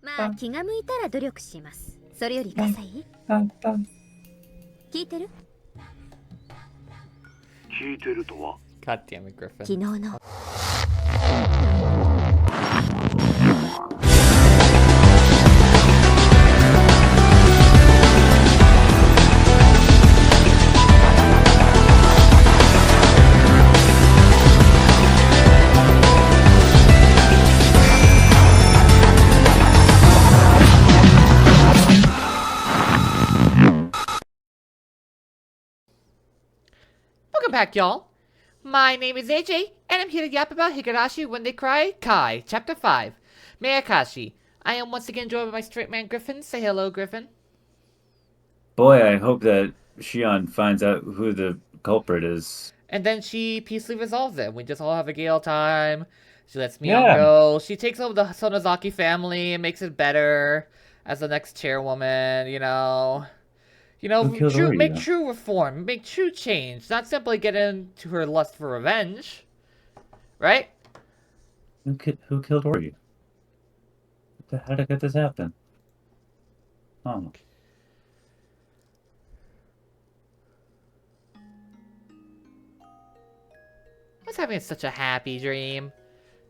まあ気が向いたら努力します。それよりかさい聞いてる？聞いてるとは God damn it, Griffin. 昨日のWelcome back, y'all. My name is AJ, and I'm here to yap about Higurashi When They Cry Kai, Chapter 5, MEAKASHI. I am once again joined by my straight man Griffin. Say hello, Griffin. Boy, I hope that Shion finds out who the culprit is. And then she peacefully resolves it. We just all have a gale time. She lets Mion go. She takes over the Sonozaki family and makes it better as the next chairwoman, you know. Make true reform, make true change, not simply get into her lust for revenge. Right? Who killed Ori? How did this happen? Oh. I was having such a happy dream.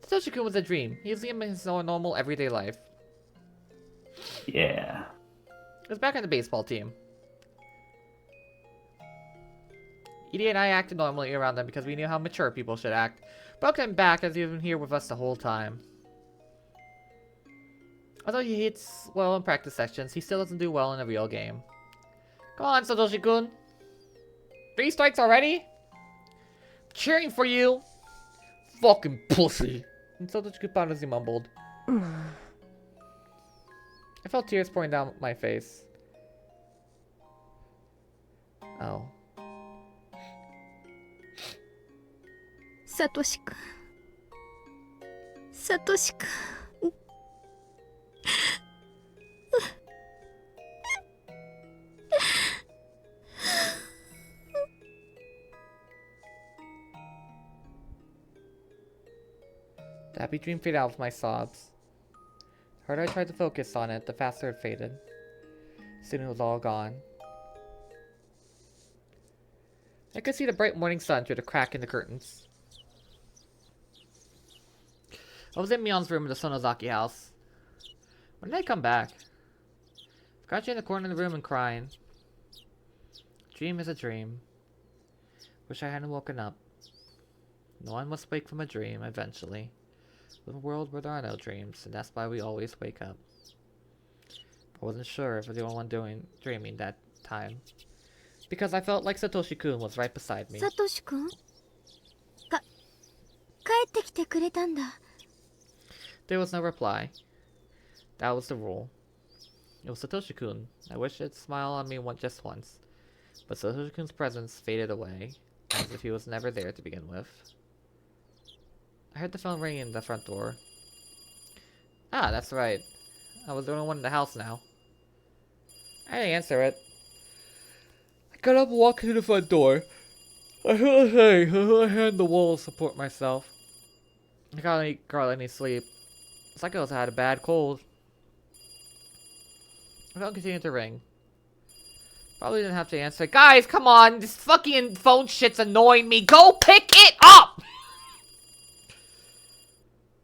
Satoshi-kun was a dream. He was living his own normal everyday life. Yeah. He was back on the baseball team. Edie and I acted normally around them because we knew how mature people should act. Welcome back as he's been here with us the whole time. Although he hits well in practice sections, he still doesn't do well in a real game. Come on, Satoshi-kun. 3 strikes already? Cheering for you! Fucking pussy! And Satoshi-kun honestly mumbled. I felt tears pouring down my face. Oh. サトシ君サトシ君 The happy dream faded out with my sobs. The harder I tried to focus on it, the faster it faded. Soon it was all gone. I could see the bright morning sun through the crack in the curtains. I was in Mion's room in the Sonozaki house. When did I come back? Crouching in the corner of the room and crying. Dream is a dream. Wish I hadn't woken up. No one must wake from a dream, eventually. Live in a world where there are no dreams, and that's why we always wake up. I wasn't sure if I was the only one dreaming that time. Because I felt like Satoshi-kun was right beside me. サトシ君帰ってきてくれたんだ There was no reply. That was the rule. It was Satoshi-kun. I wish it'd smile on me just once. But Satoshi-kun's presence faded away, as if he was never there to begin with. I heard the phone ringing in the front door. Ah, that's right. I was the only one in the house now. I didn't answer it. I got up and walked to the front door. I felt hey, I had the wall to support myself. I can't eat any sleep. It's like I also had a bad cold. The phone continued to ring. Probably didn't have to answer. Guys, come on! This fucking phone shit's annoying me! Go pick it up!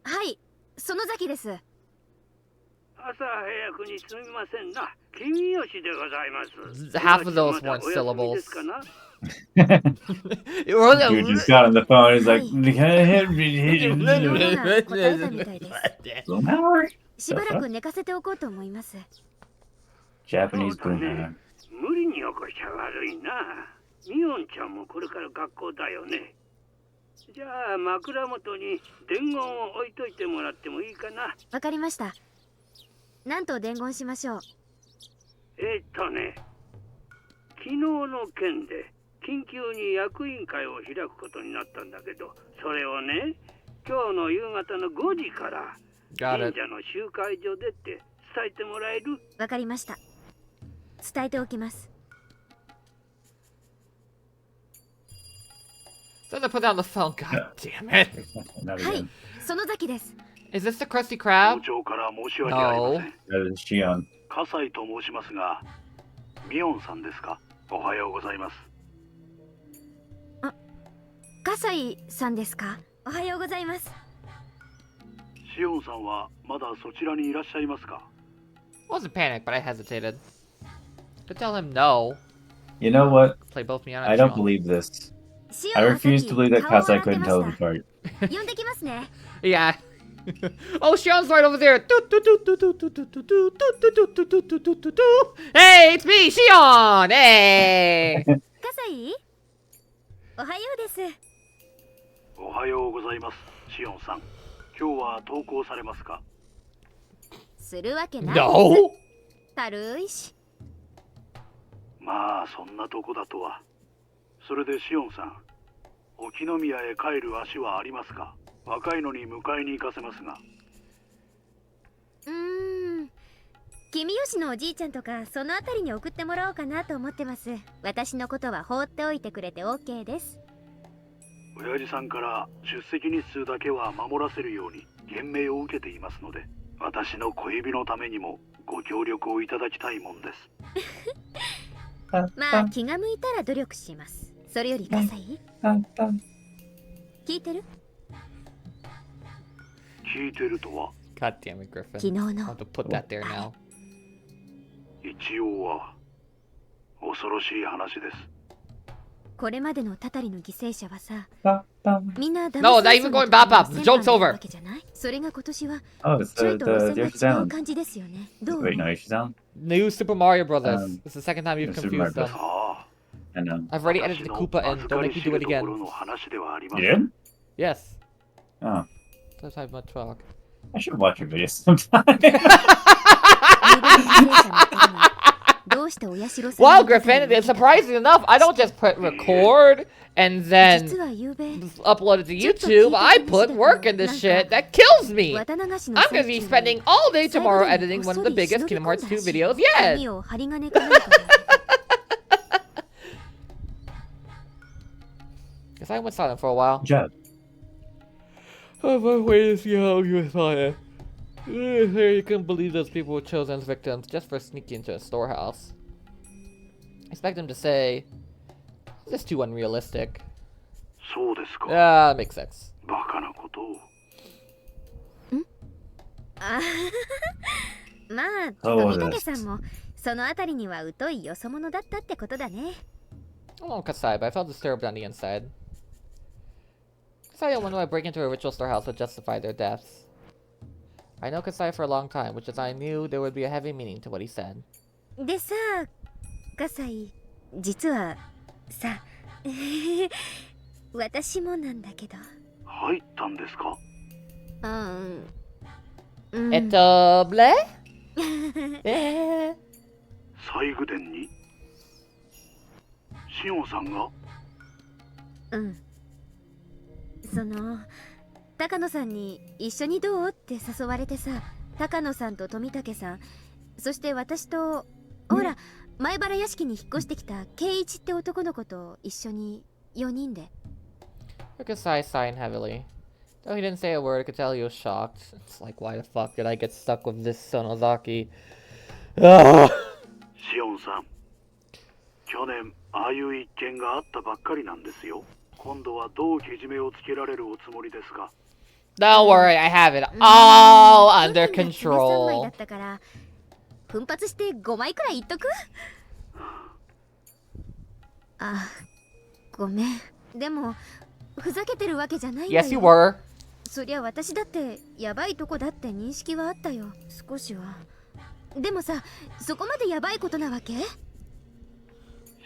はい、園崎です。朝早くにすみませんな。君吉でございます。 Half of those weren't syllables. Dude just got on the phone. He's like, 答えたみたいです。しばらく寝かせておこうと思います。 Japanese boom. 無理に起こしちゃ悪いな。ミオンちゃんもこれから学校だよね。じゃあ枕元に伝言を置いといてもらってもいいかな。わかりました。何と伝言しましょう。昨日の件で緊急に役員会を開くことになったんだけど、それをね、今日の夕方の5時から神社の集会所でって伝えてもらえる？わかりました。伝えておきます。 So I put down the phone. God damn it. はい、園崎です。Is this the Krusty Krab? 早朝から申し訳ありません。 That is Shion. 葛西と申しますが、ミオンさんですか？おはようございます。葛西さんですか？おはようございます。シオンさんはまだそちらにいらっしゃいますか？ Wasn't panicked, but I hesitated. Could tell him no. You know what? Play both Mion and I don't Shion. believe this. シ I オンはさっ refuse き to believe that 顔を Kasai 洗って couldn't ま tell し them apart. た。呼んできますね。Yeah. Oh, Shion's right over there. Hey, it's me, Shion. Hey. 葛西？おはようです。おはようございます。シオンさん、今日は登校されますか？するわけないです。 No. たるいし。まあそんなとこだとは。それでシオンさん、沖宮へ帰る足はありますか？若いのに迎えに行かせますが。君吉のおじいちゃんとかそのあたりに送ってもらおうかなと思ってます。私のことは放っておいてくれて OK です。親父さんから出席日数だけは守らせるように厳命を受けていますので、私の小指のためにもご協力をいただきたいもんです。まあ気が向いたら努力します。それより葛西、聞いてる？聞いてるとは？ God damn it, Griffin. 昨日 I の want to put that there now. 一応は恐ろしい話です。これまでのたたりの犠牲者はさ、みんな No, not even going bop bop. The joke's over. それが今年は Oh, ちょい the と路 the 線が違う Yoshi 感じですよね。どう？ Wait, no, Yoshi-san? New Super Mario Brothers. Um, It's the second time you've Super confused Mario them. ああ、 I know. I've already edited the Koopa and don't make me do it とこ again. ろの話ではありま You せん。 did? Yes. Oh, That's how much talk. I should watch your video sometime. どうしてお社さん Wow, Griffin, it's surprising enough. I don't just put record and then 実は夕べ upload it to YouTube. I put work in this shit. That kills me. 綿流しの I'm gonna be spending all day tomorrow editing one of the biggest Kingdom Hearts 2 videos yet. 髪を針金かなんかで Guess I went silent for a while. Job. I'm waiting to see how you respond. You couldn't believe those people were chosen as victims just for sneaking into a storehouse. Expect them to say, "This is too unrealistic." そうですか。 Yeah, that makes sense. バカなことを。あまあ富武さんもそのあたりには疎いよそ者だったってことだね。 I won't Kasai, but I felt disturbed on the inside. Kasai wonder why break into a ritual storehouse would justify their deaths. I know Kasai for a long time, which is I knew there would be a heavy meaning to what he said. でさ、葛西、実はさ、私もなんだけど。入ったんですか？bleh? Eh? 西宮殿に？シオンさんが？その高野さんに一緒にどうって誘われてさ、高野さんと富武さん、そして私とほら前原屋敷に引っ越してきた圭一って男の子と一緒に4人で。Kasai signed heavily. Though he didn't say a word, I could tell he was shocked. It's like, why the fuck did I get stuck with this Sonozaki? シオンさん、去年ああいう一件があったばっかりなんですよ。今度はどうけじめをつけられるおつもりですか？ Don't worry, I have it all under 3枚 control. だったから奮発して5枚くらい言っとく。あ、ごめん。でもふざけてるわけじゃないんだよ。 Yes, you were. そりゃ私だってヤバいとこだって認識はあったよ。少しは。でもさ、そこまでヤバいことなわけ？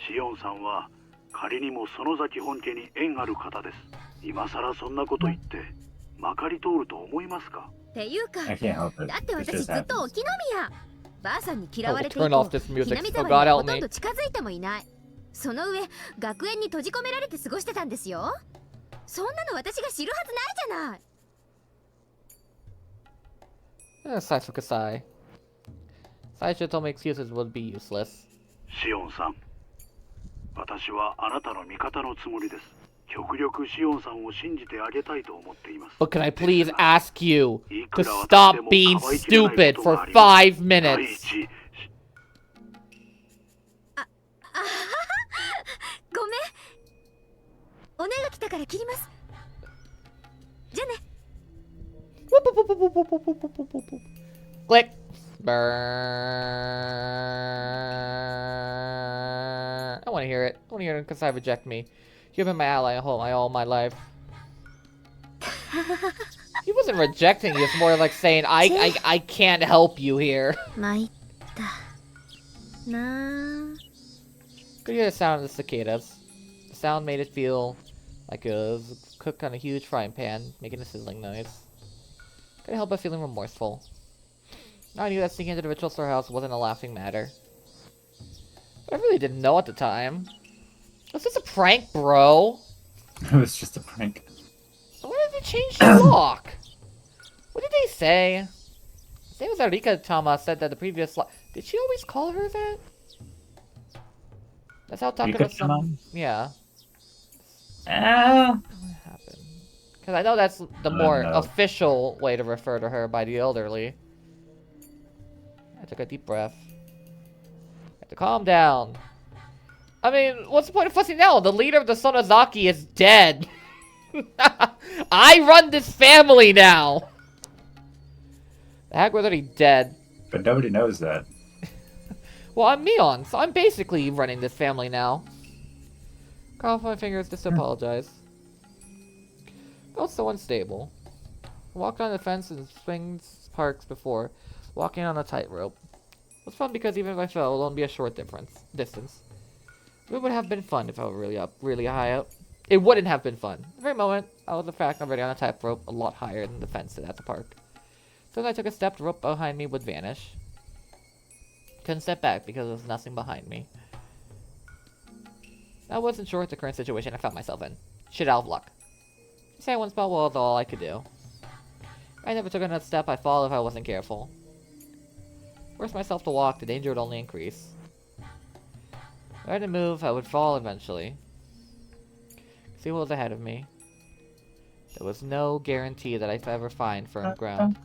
シオンさんは仮にも園崎本家に縁ある方です。今さらそんなこと言ってまかり通ると思いますか？っていうか、 I can't help it. だって It 私 just ずっと happens. 沖宮。ばあさんに嫌われて以 Turn 降、 off this ひ music. なみ For 沢 God にほ help とん me. ど近づいてもいない。その上、学園に閉じ込められて過ごしてたんですよ。そんなの私が知るはずないじゃない。Sigh for Kasai. Sai should tell me excuses would be useless. シオンさん、私はあなたの味方のつもりです。極力シオンさんを信じてあげたいと思っています。 But can I please ask you to stop being stupid for 5 minutes? ごめん。お姉が来たから切ります。じゃあね。Click. Burn. I want to hear it. I want to hear it because I reject me. You've been my ally all my life. He wasn't rejecting you. It's more like saying, I can't help you here. 参ったなあ。 Could hear the sound of the cicadas. The sound made it feel like it was cooked on a huge frying pan, making a sizzling noise. Couldn't help but feeling remorseful. Now I knew that sneaking into the ritual storehouse wasn't a laughing matter. But I really didn't know at the time. Was this a prank, bro? It was just a prank. Why did they change the lock? What did they say? Same as Arika-tama said that the previous lock. Did she always call her that? That's how Takano-sama. Yeah. What happened? Because I know that's the more official way to refer to her by the elderly. I took a deep breath. I have to calm down. I mean, what's the point of fussing now? The leader of the Sonozaki is dead. I run this family now. The hag was already dead. But nobody knows that. Well, I'm Mion, so I'm basically running this family now. Cut off my fingers just to apologize. Felt so unstable. I walked on the fence and swings parks before walking on a tightrope. It was fun because even if I fell, it would only be a short distance. It would have been fun if I were really high up. It wouldn't have been fun. At the very moment, I was in fact already on a tightrope a lot higher than the fence at the park. So as I took a step, the rope behind me would vanish. Couldn't step back because there was nothing behind me. I wasn't sure what the current situation I found myself in. Shit out of luck. Say one spell was all I could do. If I never took another step, I'd fall if I wasn't careful. Forced myself to walk, the danger would only increase. If I didn't move, I would fall eventually. See what was ahead of me. There was no guarantee that I'd ever find firm ground.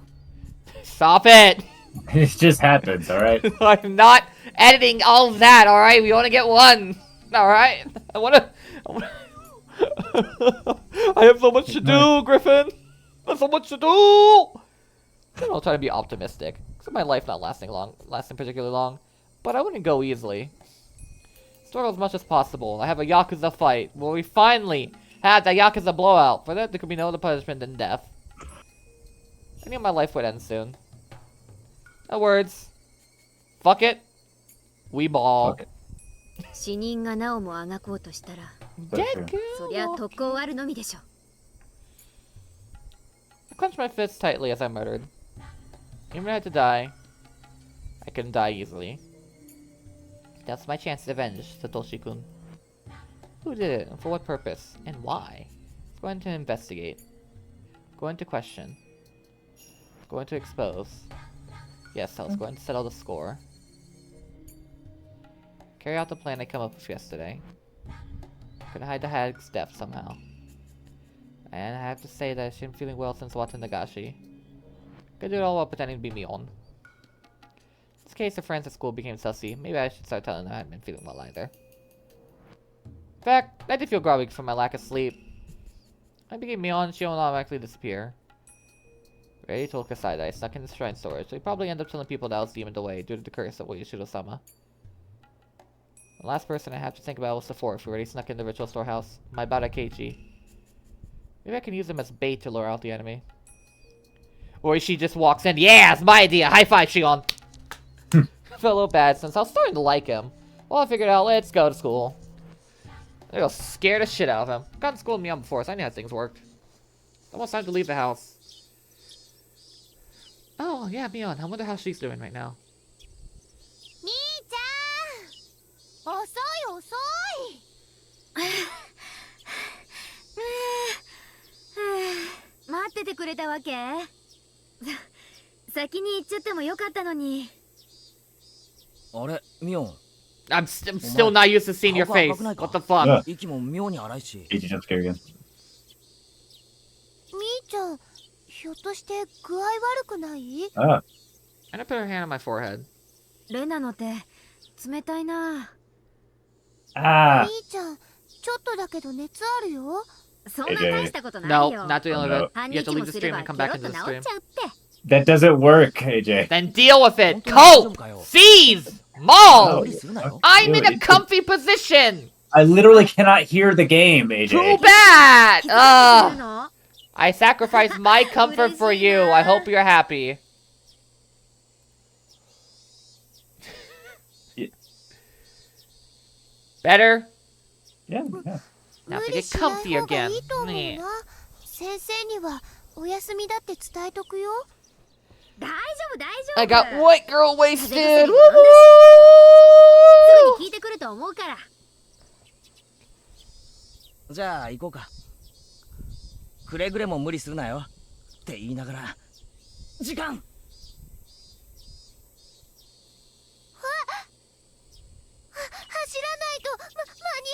Stop it! It just happens, alright? I'm not editing all of that, alright? We only get one! Alright? I have so much to do, Griffin! I have so much to do! I'll try to be optimistic. Because my life not lasting particularly long. But I wouldn't go easily. Store as much as possible. I have a Yakuza fight where we finally had the Yakuza blowout. For that, there could be no other punishment than death. I knew my life would end soon. In other words, fuck it. We ball. Fuck it. 死人がなおもあがこうとしたら、 Get そりゃ特攻あるのみでしょ。 I clenched my fists tightly as I muttered. Even if I had to die, I couldn't die easily. That's my chance to avenge Satoshi-kun. Who did it, and for what purpose, and why? I'm going to investigate. Going to question. Going to expose. Yes, I was going to settle the score. Carry out the plan I came up with yesterday. Could hide the hag's death somehow. And I have to say that I've been feeling well since watching Nagashi. Could do it all while pretending to be Mion. In this case, the friends at school became sussy. Maybe I should start telling them I hadn't been feeling well either. In fact, I did feel groggy from my lack of sleep. I became Mion and Shion automatically disappear. Ready to look aside, I snuck in the shrine storage, so we probably end up telling people that I was demoned away due to the curse of Oyashiro-Sama. The last person I have to think about was the fourth, who already snuck in the ritual storehouse, my Barakechi. Maybe I can use him as bait to lure out the enemy. Or she just walks in, yeah, it's my idea, high five, Shion! I felt a little bad since I was starting to like him. Well, I figured out, let's go to school. I was scared the shit out of him. I've gone to school with Mion before, so I knew how things worked. Almost time to leave the house. Oh, yeah, Mion, I wonder how she's doing right now. 兄ちゃん、遅い遅い。待っててくれたわけ？先に行っちゃってもよかったのに。あれ、ミオン、I'm still not used to seeing your face. What the fuck? Yeah. 息も妙に荒いし。 Agent jump scare again. みーちゃん、ひょっとして具合悪くない？ Ah. I'm gonna put her hand on my forehead. レナの手、冷たいな。Ah. みーちゃん、ちょっとだけど熱あるよ。そんな大したことないよ。 No, not dealing with it. 半 You have 日 to も leave the すれ stream ば and come ケロ back ッと into 治 the っ stream. ちゃうって。 That doesn't work, AJ. Then deal with it. 本当に大丈夫 Cope! かよ。 Seize! 無 Maul! 理するなよ。 I'm in a Dude, comfy position! I literally cannot hear the game, Too AJ. bad! 気づいてくれるの？ I sacrificed my comfort for you. I hope you're happy. Yeah. Better? Yeah, yeah. Now 無 to 理 get しない comfy 方が again. いいと思う Meh. な。先生にはお休みだって伝えとくよ。大丈夫大丈夫。 I got white girl wasted! 風邪薬 Woo! も飲んだしすぐに効いてくると思うから。じゃあ行こうか。くれぐれも無理するなよ。って言いながら。時間。走らないと間に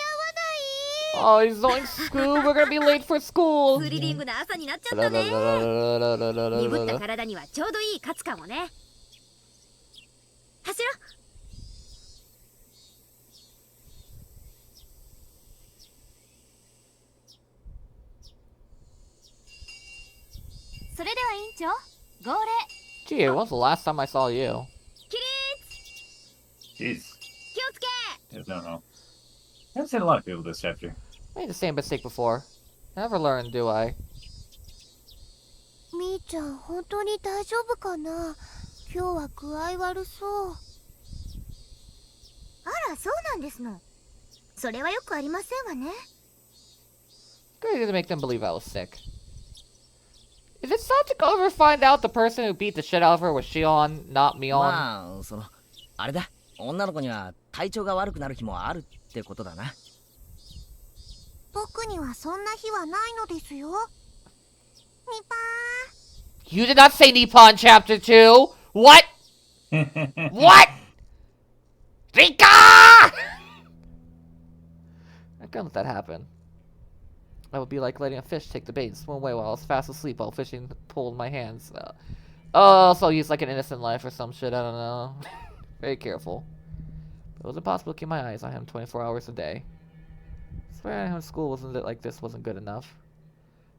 Oh, he's going school. We're gonna be late for 合わ school. ない。スリリングな朝になっちゃったね。鈍った体にはちょうどいいカツかもね。走ろう。それでは委員長、号令。 Gee, when's the last time I saw you? 起立。 Jeez. 気をつけ。 I don't know. I've seen a lot of people this chapter. I made the same mistake before. I never learn, do I? みーちゃん、本当に大丈夫かな。今日は具合悪そう。あら、そうなんですの。それはよくありませんわね。Good to make them believe I was sick. Did Satsuko ever find out the person who beat the shit out of her was Shion, not Mion? まあ、あれだ。女の子には体調が悪くなる日もあるってことだな。僕にはそんな日はないのですよ。ニパ You did not say Nippon Chapter 2! What? What? Rika! I couldn't let that happen. That would be like letting a fish take the bait and swim away while I was fast asleep while fishing pulled my hands. So he's like an innocent life or some shit, I don't know. Very careful. It was impossible to keep my eyes on him 24 hours a day. I swear him in school wasn't like this wasn't good enough.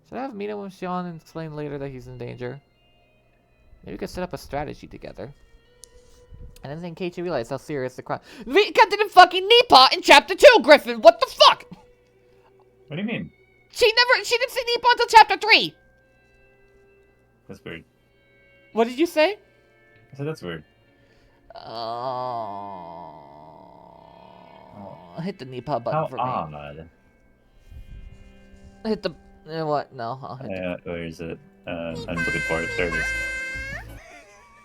Should I have meet him with Shion and explain later that he's in danger? Maybe we could set up a strategy together. And then Keiichi realized how serious the crime. Mika didn't fucking Nippon in chapter 2, Griffin! What the fuck? What do you mean? She didn't see Nippon until chapter 3! That's weird. What did you say? I said that's weird. Hit the Nippon button How for me. odd. Hit the... what? No, I'll hit Where is it? I'm looking for it. There it is.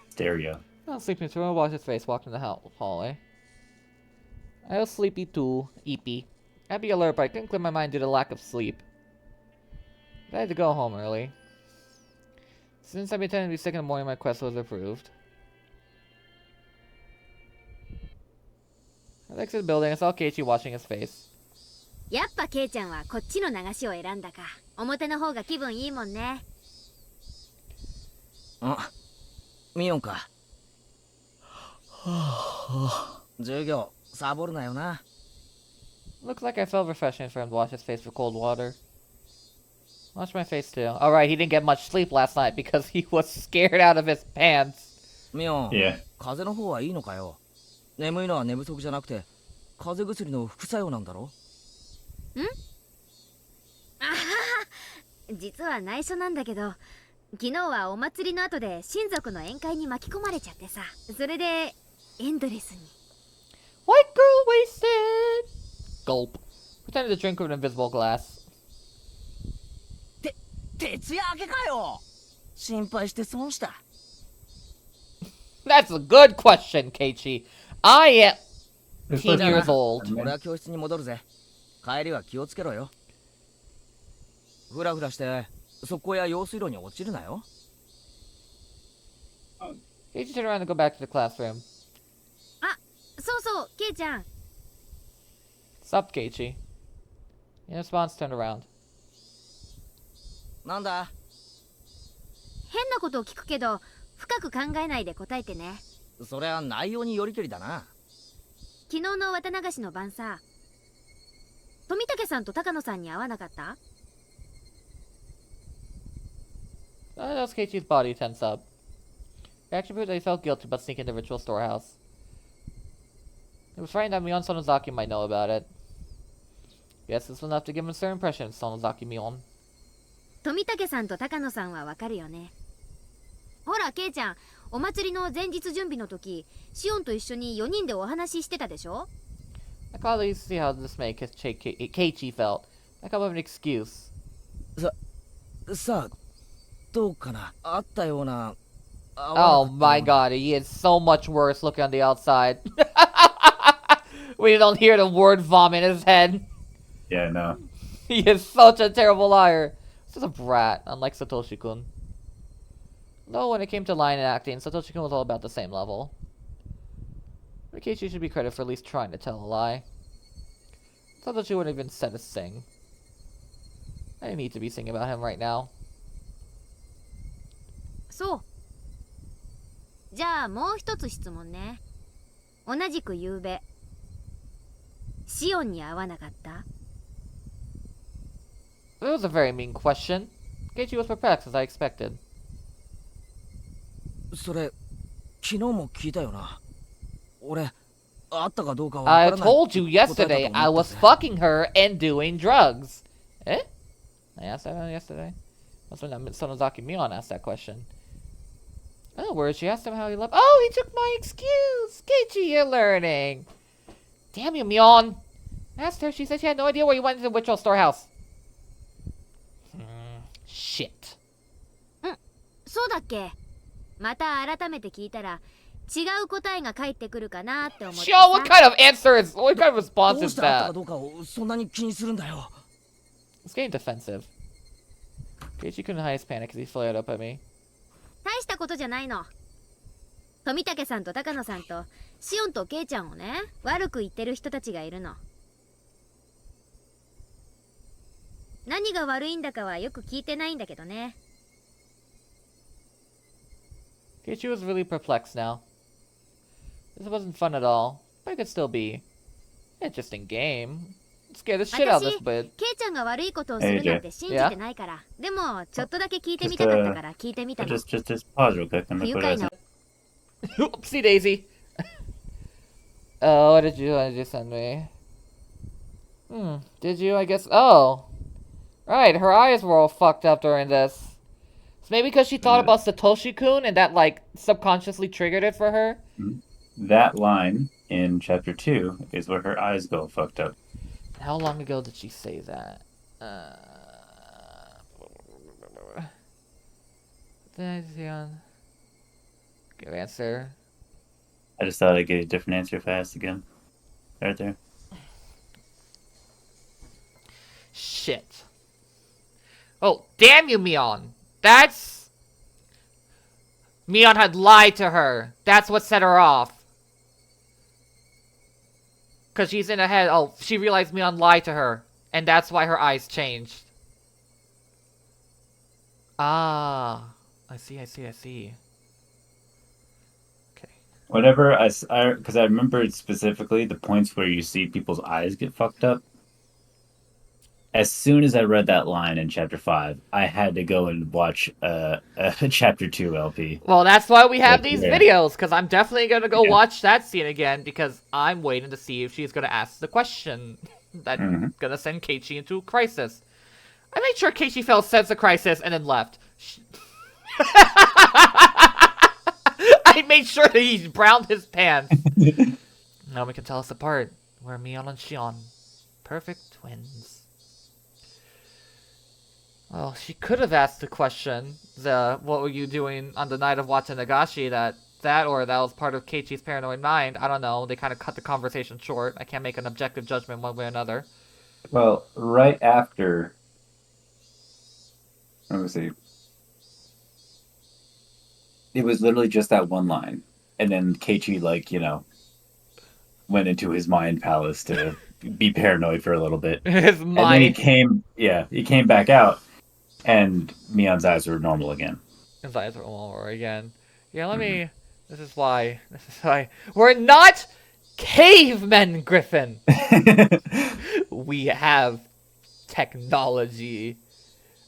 Stereo. the... Sleeping through and wash his face, walked in the hallway. I was sleepy too, eepy. I'd be alert, but I couldn't clear my mind due to lack of sleep. I had to go home early. Since I pretended to be sick in the morning, my quest was approved. I exited the building. I saw Keiichi washing his face. やっぱケイちゃんはこっちの流しを選んだか。表の方が気分いいもんね。あ、ミオンか。授業サボるなよな。Looks like I felt refreshing for him to wash his face with cold water. Wash my face too. Alright, he didn't get much sleep last night because he was scared out of his pants. ミオン、 Yeah. 風邪の方はいいのかよ。眠いのは寝不足じゃなくて、風邪薬の副作用なんだろ。あはは、実は内緒なんだけど、昨日はお祭りの後で親族の宴会に巻き込まれちゃってさ、それでエンドレスに。White girl wasted! Gulp. Pretended to drink with an invisible glass. 徹夜明けかよ。心配して損した。That's a good question, Keiichi. I am This 18 was- years old. 俺は教室に戻るぜ。帰りは気をつけろよ。ふらふらしてそこや用水路に落ちるなよ。Keiichi turned around to go back to the classroom. あ、そうそう、ケイちゃん。Sup, Keiichi? In response, turned around. なんだ変なことを聞くけど深く考えないで答えてね。それは内容によりけりだな。昨日の綿流しの晩さ、富武さんと高野さんに会わなかった？ Noticed Keiichi's body tense up. Reaction proved that he felt guilty about sneaking into the ritual storehouse. He was frightened that Mion Sonozaki might know about it. Guess this was enough to give him a certain impression of Sonozaki Mion. 富武さんと高野さんはわかるよね。ほらケイちゃん、お祭りの前日準備の時、シオンと一緒に4人でお話ししてたでしょ？ I caught at least to see how dismayed Keiichi felt. I come up with an excuse. さあどうかな、あったような。 Oh my god, he is so much worse looking on the outside. We don't hear the word vomit in his head. Yeah, no. He is such a terrible liar. He's just a brat, unlike Satoshi-kun. Though when it came to lying and acting, Satoshi-kun was all about the same level. Keiichi should be credited for at least trying to tell a lie. Satoshi wouldn't even said a sing. I didn't need to be singing about him right now. そう。じゃあもう一つ質問ね。同じく夕べ、シオンに会わなかった？ It was a very mean question. Keiichi was perplexed as I expected. それ昨日も聞いたよな。俺あったかどうかわからない。 I told you yesterday I was fucking her and doing drugs. Eh? I asked that yesterday. That's when Sonozaki Mion asked that question. Oh, where she asked him how he left. Oh, he took my excuse. Keiichi, you're learning. Damn you, Mion. I asked her. She said she had no idea where you went into the ritual storehouse. Shit. そうだっけ？また改めて聞いたら違う答えが返ってくるかなって思ってさ。 Shio, what kind of answer is? What kind of response どう is してあったか that? どうかをそんなに気にするんだよ。 It's getting defensive. Keiichi couldn't hide his panic as he flared up at me. 大したことじゃないの。富武さんと高野さんとシオンとケイちゃんをね、悪く言ってる人たちがいるの。何が悪いんだかはよく聞いてないんだけどね。Keiichi was really perplexed now. This wasn't fun at all, but it could still be an interesting game. It scared the shit out of this 私、 bit. ケイちゃんが悪いことをするなんて信じてないから。でも、ちょっとだけ聞いてみたかったから聞いてみたの。 Just pause real quick. I'm 不 gonna 愉 put 快 it な Oopsie daisy. Oh, what did you send me? Did you? I guess. Oh. Right, her eyes were all fucked up during this. So maybe because she thought about Satoshi-kun and that, like, subconsciously triggered it for her? That line in chapter 2 is where her eyes go fucked up. How long ago did she say that? Good answer. I just thought I'd get a different answer if I asked again. Right there. Shit. Oh, damn you, Mion. That's... Mion had lied to her. That's what set her off. Because she's in her head. Oh, she realized Mion lied to her. And that's why her eyes changed. Ah. I see. Okay. Whenever because I remembered specifically the points where you see people's eyes get fucked up. As soon as I read that line in chapter 5, I had to go and watch chapter 2 LP. Well, that's why we have these Yeah. videos, because I'm definitely going to go Yeah. watch that scene again, because I'm waiting to see if she's going to ask the question that's going to send Keiichi into a crisis. I made sure Keiichi felt a sense of crisis and then left. I made sure that he browned his pants. Now we can tell us apart. We're Mion and Shion. Perfect twins. Well, she could have asked the question, what were you doing on the night of Watanagashi, that was part of Keiichi's paranoid mind. I don't know, they kind of cut the conversation short. I can't make an objective judgment one way or another. Well, right after... Let me see. It was literally just that one line. And then Keiichi, like, went into his mind palace to be paranoid for a little bit. His And then mind. he came back out, and Mion's eyes were normal again. His eyes are all over again. Yeah, let me. This is why. We're not cavemen, Griffin. We have technology.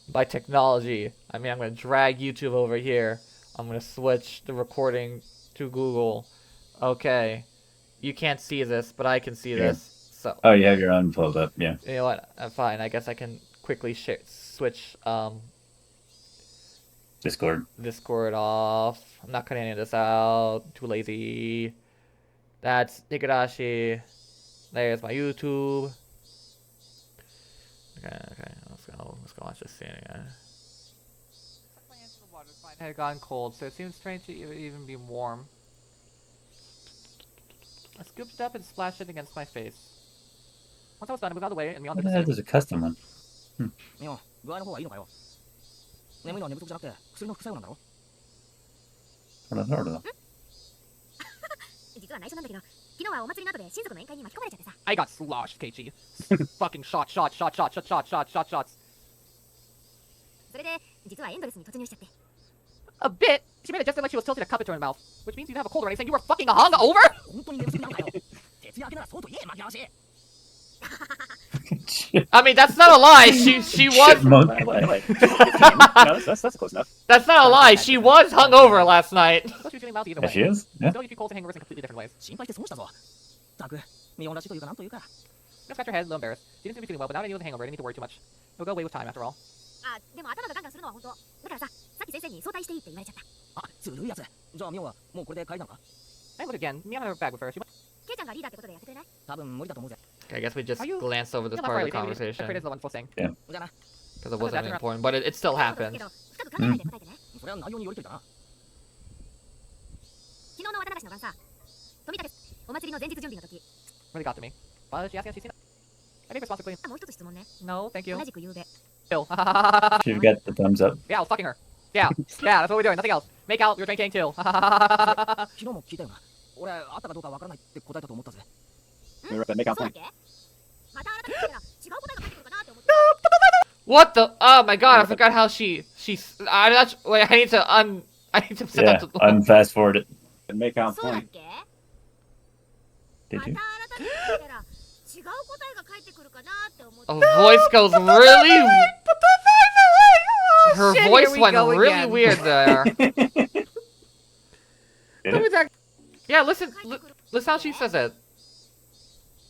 By technology, I mean I'm gonna drag YouTube over here. I'm gonna switch the recording to Google. Okay, you can't see this, but I can see this. So. Oh, you have your own pulled up, yeah. You know what? I'm fine. I guess I can quickly switch Discord off. I'm not cutting any of this out. Too lazy. That's HIGURASHI. There's my YouTube. Okay. Let's go watch this scene again. The water fight had gone cold, so it seems strange to even be warm. I scooped it up and splashed it against my face. Once I was done, I moved out of the way and Mion did the same. There's a custom one. ミオン、具合の方はいいのかよ。眠いのは寝不足じゃなくて薬の副作用なんだろ。実は内緒なんだけど、昨日はお祭りの後で親族の宴会に巻き込まれちゃってさ。I got sloshed, KG. Fucking shots. それで実はエンドレスに突入しちゃって。 A bit. She made it just like she was tilting a cup into her mouth, which means you have a cold already. Saying you were fucking hungover. 本当に寝不足なのかよ。徹夜明けならそうと言え、巻き直し。 I mean, that's not a lie. She was. No, that's close enough. That's not a lie. She was hungover last night. She was feeling mouthy either Yeah, way. she is. Yeah. Still, you feel cold to hangovers in completely different ways. 心配して損したぞ。たく、ミオンらしいというかなんというか。 Just scratch your head, a little embarrassed. She didn't seem to be feeling well, but now that I knew the hangover, I didn't need to worry too much. It'll go away with time, after all. あ、でも頭がガンガンするのは本当。だからさ、さっき先生に早退していいって言われちゃった。あ、ずるいやつ。じゃあミオンはもうこれで帰りなのか。 I look again. Mion had her bag with her. She went. ケイちゃんがリーダーってことでやってくれない？多分無理だと思うぜ。 Okay, I guess we just Are you- glanced over this Yeah, not part of really. the Maybe conversation Fred is the one full saying じゃあな。 because it wasn't really important, but it still だ happened. けど深く考えないで答えてね。それは内容によりとりだな。昨日の渡しの晩さ、富武お祭りの前日準備の時、 Really got to me. Why did she ask me if she's seen it? I think responsibly. もう一つ質問ね。 No, thank you. 同じく夕べ。 Chill. She got the thumbs up. Yeah, I was fucking her. Yeah, that's what we're doing. Nothing else. Make out. You're drinking too. 昨日も聞いたよな。俺、あったかどうかわからないって答えたと思ったぜ。そうだっけ？また改めて聞いたら違う答えが返ってくるかなって思って。 What the? Oh my god! I forgot how she's. I'm not. Wait, I need to set Yeah, that to. unfast forward it. And make on そうだっ point. け？ Did また you? 改めて聞いたら違う答えが返ってくるかなって思って。 A voice goes really. Her shit, voice here we went go really again. weird there. Did it? Yeah, listen how she says it.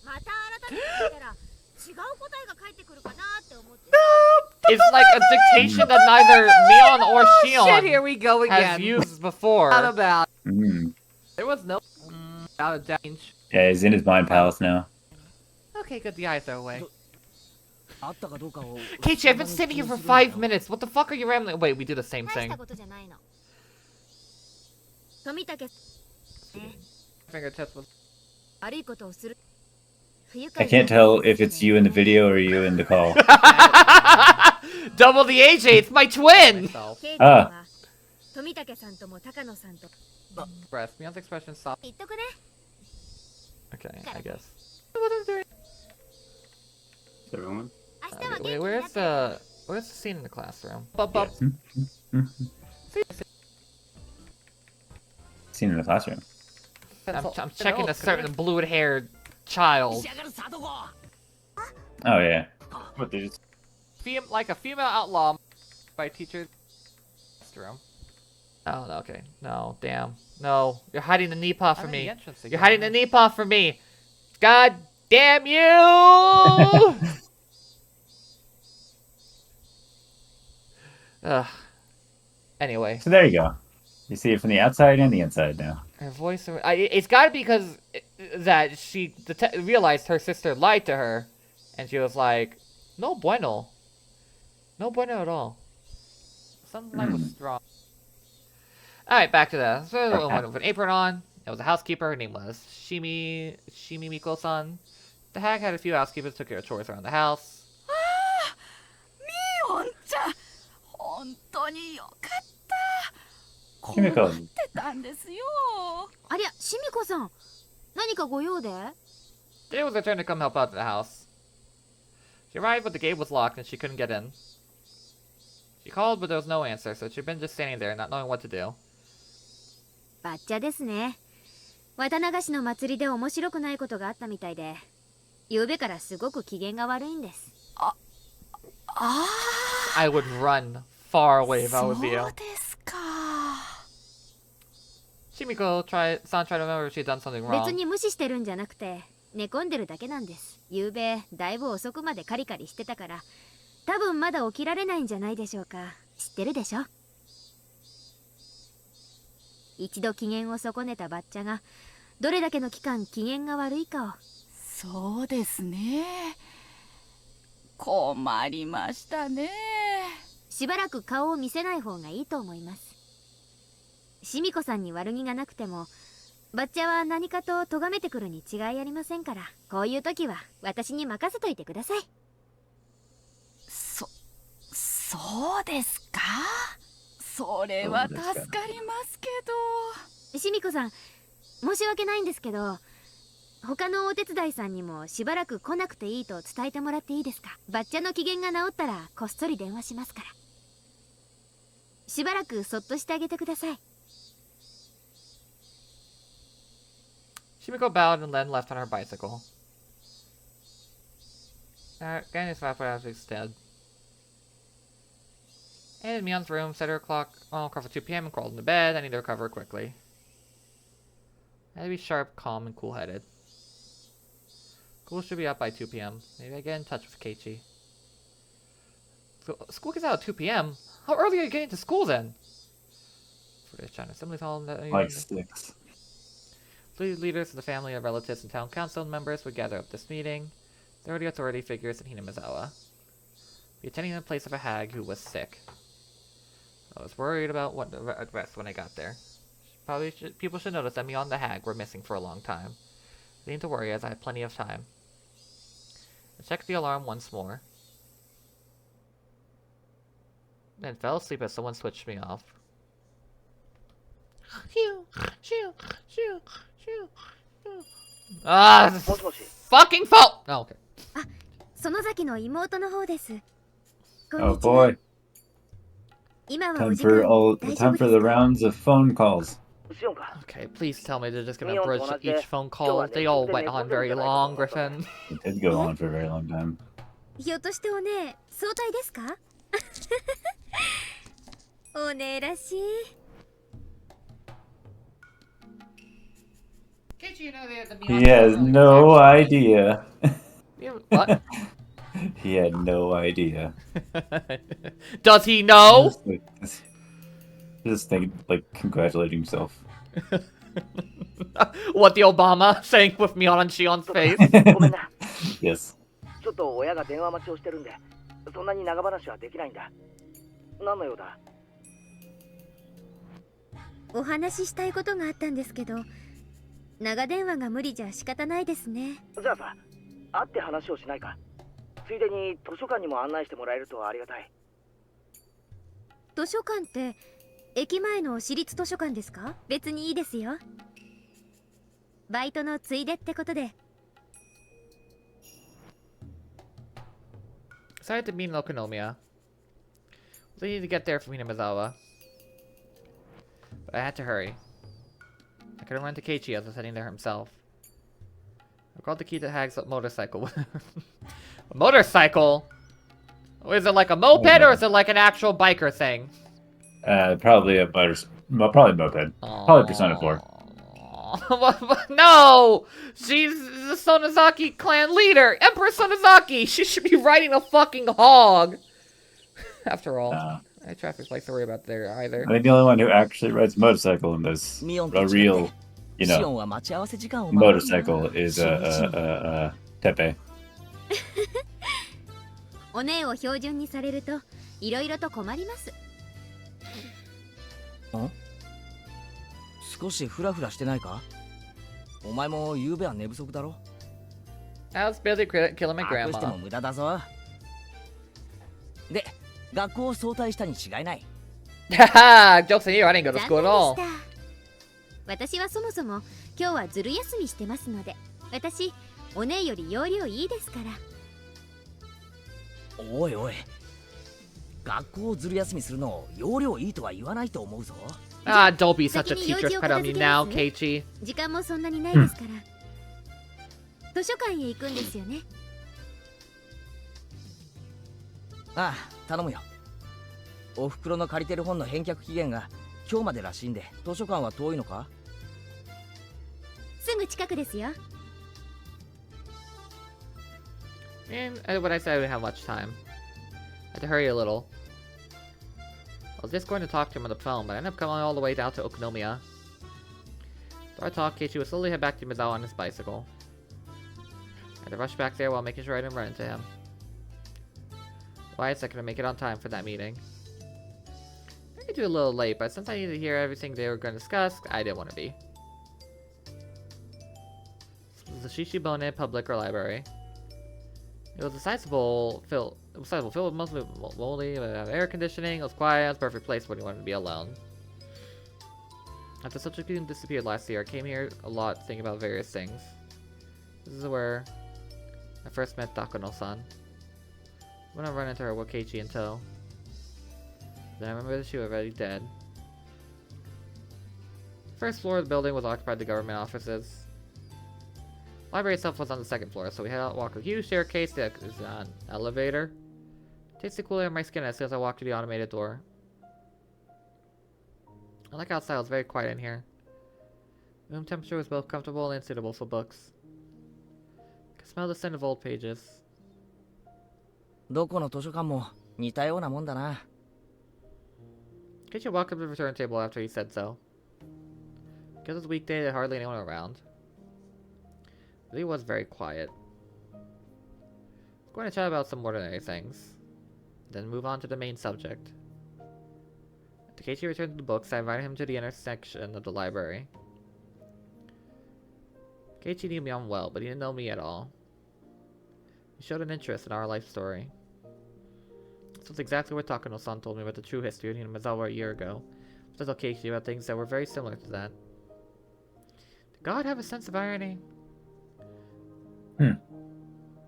また改めて聞いたら違う答えが返ってくるかなって思って。 It's like a dictation that neither Mion or Shit, here Shion we go has again. used before. Not about. Mm. There was no out of change. Yeah, he's in his mind palace now. Okay, good. The eyes are away. あったかどうかを。 Keiichi, I've been sitting here for 5 minutes. What the fuck are you rambling? Wait, we do the same 大し thing. たことじゃないの。富武ね、 Fingertips was. 悪いことをする。不愉 I 快 can't tell if it's you in the video or you in the call. Double the AJ. It's my twin. ケイちゃんは富武さんとも高野さんと Breath. Mion's expression soft. 言っとくね。 Okay, I guess. Everyone? 明日は元気 Wait, にな where's って。 where's the scene in the classroom? Bub. Seen in the classroom. I'm checking a certain blue-haired child. 仕上がるさどこ。 Oh yeah. What they just Like a female outlaw by teacher. Room. Oh, no, okay. No, damn. No, you're hiding the knee paw from me. You're hiding the knee paw from me. God damn you! Ugh. Anyway, So there you go. You see it from the outside and the inside now. her voice. It's got to be because that she realized her sister lied to her, and she was like, "No bueno, no bueno at all." Something like was strong. All right, back to that. So a woman with an apron on. It was a housekeeper. Her name was Shimimiko-san. The hag had a few housekeepers, took care of chores around the house. ミオンちゃん、本当によかった。こう Kimiko. 待ってたんですよ。ありゃ、しみこさん。何かご用で？ Today was her turn to come help out at the house. She arrived, but the gate was locked and she couldn't get in. She called, but there was no answer, so she'd been just standing there, not knowing what to do. バッチャですね。綿流しの祭りで面白くないことがあったみたいで、昨べからすごく機嫌が悪いんです。I would run far away if I was you. そうですか。Shimiko-san tried to remember if she had done something wrong. 別に無視してるんじゃなくて、寝込んでるだけなんです。昨べだいぶ遅くまでカリカリしてたから、多分まだ起きられないんじゃないでしょうか。知ってるでしょ。一度機嫌を損ねたバッチャがどれだけの期間機嫌が悪いかを。そうですね。困りましたね。しばらく顔を見せない方がいいと思います。シミコさんに悪気がなくても、バッチャは何かと咎めてくるに違いありませんから、こういう時は私に任せといてください。そうですか。それは助かりますけど。シミコさん、申し訳ないんですけど、他のお手伝いさんにもしばらく来なくていいと伝えてもらっていいですか。バッチャの機嫌が治ったらこっそり電話しますから。しばらくそっとしてあげてください。Shimiko bowed and then left on her bicycle. Again, his mouth was instead. And in Mion's room, set her clock for 2 p.m. and crawled into bed. I need to recover quickly. I had to be sharp, calm, and cool-headed. School should be up by 2 p.m. Maybe I get in touch with Keiichi. So, school gets out at 2 p.m.? How early are you getting to school then? Like 6. Leaders of the family and relatives and town council members would gather up this meeting. There were the authority figures in Hinamizawa. Be attending in the place of a hag who was sick. I was worried about what the rest when I got there. People should notice that Mion the hag were missing for a long time. I didn't need to worry as I had plenty of time. I checked the alarm once more. Then fell asleep as someone switched me off. Ah, fucking fault! Oh, okay. 園崎の妹の方です。Oh boy. 今は Time お時間 time for the rounds of phone calls. Okay, please tell me they're just gonna bridge each phone call. They all went on very long, Griffin. It did go on for a very long time. ひょっとしてお姉、早退ですか？お姉らしい。He has no idea. What? He had no idea. Does he know? Just think, like, congratulating himself. What the Obama saying with Mion and Shion's face? Yes. ちょっと親が電話待ちをしてるんで、そんなに長話はできないんだ。何の用だ？お話ししたいことがあったんですけど、長電話が無理じゃ仕方ないですね。じゃあさ、会って話をしないか。ついでに図書館にも案内してもらえるとありがたい。図書館って駅前の私立図書館ですか？別にいいですよ。バイトのついでってことで。Decided to meet in Okonomiya. We needed to get there from Hinamizawa. But I had to hurry. I couldn't run to Keiichi as I was heading there himself. I called the key to Hag's motorcycle. A motorcycle? Is it like a moped or is it like an actual biker thing? Probably a probably moped. Probably Persona 4. No! She's the Sonozaki clan leader! Empress Sonozaki! She should be riding a fucking hog! After all, I traffic lights to worry about there either. I think the only one who actually rides a motorcycle in this, a real, motorcycle is Tepe. お姉を標準にされるといろいろと困ります。少しフラフラしてないか？お前も夕べは寝不足だろ。I was barely killing my 隠しても grandma. 無駄だぞ。で、学校を早退したに違いない。Haha! Joke's on you, I didn't go to 残 school 念 at で all. した。私はそもそも今日はずる休みしてますので、私お姉より要領いいですから。おいおい、学校をずる休みするの要領いいとは言わないと思うぞ。 Ah, don't be such a 先に teacher's 用事を pet 片 on 付 me け now, ます Keiichi. 時間もそんなにないですから。図書館へ行くんですよね。ああ、頼むよ。おふくろの借りてる本の返却期限が今日までらしいんで、図書館は遠いのか？すぐ近くですよ。 And when I said I didn't have much time, I had to hurry a little. I was just going to talk to him on the phone, but I ended up coming all the way down to Okunomiya. After I talked, Keiichi would slowly head back to Mizawa on his bicycle. I had to rush back there while making sure I didn't run into him. Why is I couldn't make it on time for that meeting? I could do a little late, but since I needed to hear everything they were going to discuss, I didn't want to be. This was the Shishibone Public or Library. It was a sizable filled with mostly moldy, air conditioning. It was quiet. It was a perfect place when you wanted to be alone. After Sochikun disappeared last year, I came here a lot thinking about various things. This is where I first met Takano-san. When I run into her with Keiichi in tow. Then I remember that she was already dead. The first floor of the building was occupied by the government offices. The library itself was on the second floor, so we had to walk a huge staircase that is an elevator. It tasted cool air in my skin as soon as I walked through the automated door. Unlike outside, it was very quiet in here. The room temperature was both comfortable and suitable for books. I could smell the scent of old pages. どこの図書館も似たようなもんだな。Keiichi walked up to the return table after he said so. Because it was a weekday, there was hardly anyone around. But he was very quiet. I was going to chat about some ordinary things, then move on to the main subject. After Keiichi returned to the books, I invited him to the intersection of the library. Keiichi knew Mion well, but he didn't know me at all. He showed an interest in our life story. This was exactly what Takano-san told me about the true history of Hinamizawa a year ago. I told Keiichi about things that were very similar to that. Did God have a sense of irony?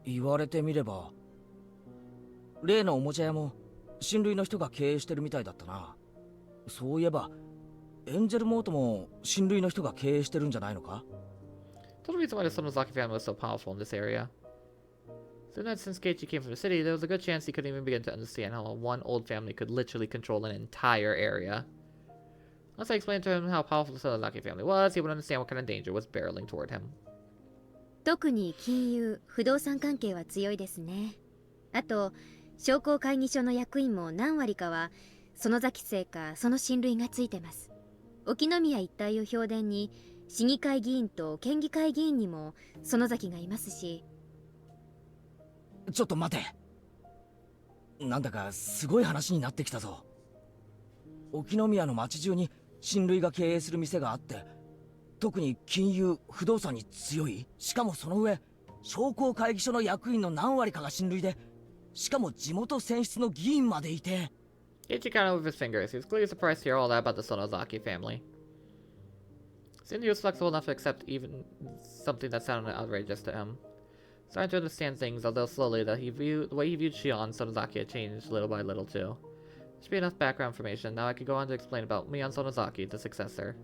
言われてみれば、例のおもちゃ屋も親類の人が経営してるみたいだったな。そういえば、エンジェルモートも親類の人が経営してるんじゃないのか？ Told the reason why the Sonozaki family was so powerful in this area. So that since Keiichi came from the city, there was a good chance he couldn't even begin to understand how one old family could literally control an entire area. Once I explained to him how powerful the Sonozaki family was, he would understand what kind of danger was barreling toward him. 特に金融不動産関係は強いですね。あと商工会議所の役員も何割かは園崎姓かその親類がついてます。沖宮一帯を評伝に市議会議員と県議会議員にも園崎がいますし。ちょっと待て。なんだかすごい話になってきたぞ。沖宮の町中に親類が経営する店があって、特に金融不動産に強い。しかもその上商工会議所の役員の何割かが親類で、しかも地元選出の議員までいて。Keiichi counted with his fingers. He was clearly surprised to hear all that about the Sonozaki family. Seemed he was flexible enough to accept even something that sounded outrageous to him. Starting to understand things, although slowly, that the way he viewed Shion, Sonozaki had changed little by little too. There should be enough background information. Now I could go on to explain about Mion Sonozaki, the successor.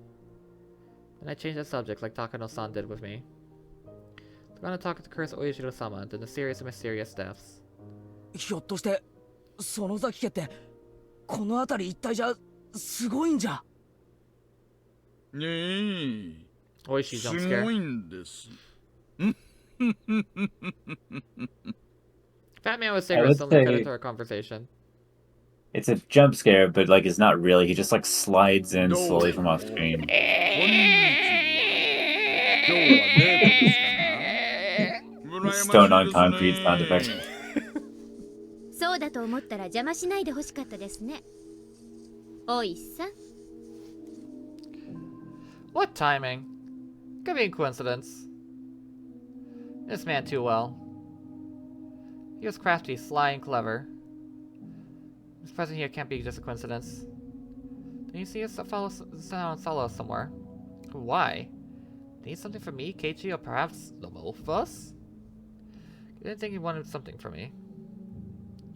Then I changed the subject like Takano-san did with me. I'm going to talk to the cursed Oyashiro-Sama, the mysterious and mysterious deaths. ひょっとして園崎家ってこの辺り一帯じゃすごいんじゃ。ねえ。 Oishi jump す scare. ごいんです。 Fat Man with I cigarettes would suddenly cut say- into our conversation. It's a jump scare, but like it's not really. He just like slides in slowly from off screen. こんにちは。今日はデートですか？ Stone on concrete sound effect. そうだと思ったら邪魔しないでほしかったですね。おいさん。 What timing? Could be a coincidence. This man too well. He was crafty, sly, and clever. His presence here can't be just a coincidence. Did you see us follow us somewhere? Why? Need something from me, Keiichi, or perhaps the both of us? You didn't think he wanted something from me.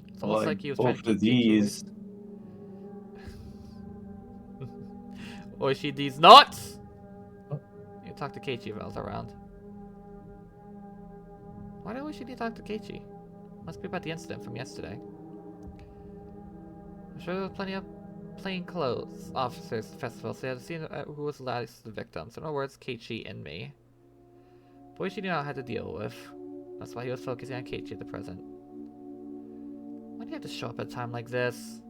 It's Well, almost like he was trying to both of keep you away. these. Oishi, these nuts! You talk to Keiichi if I was around. Why do Oishi need to talk to Keiichi? Must be about the incident from yesterday. I'm sure there was plenty of plainclothes officers at the festival, so they had seen who was the last of the victims. In other words, Keiichi and me. But Oishi knew how I had to deal with. That's why he was focusing on Keiichi at the present. Why do you have to show up at a time like this?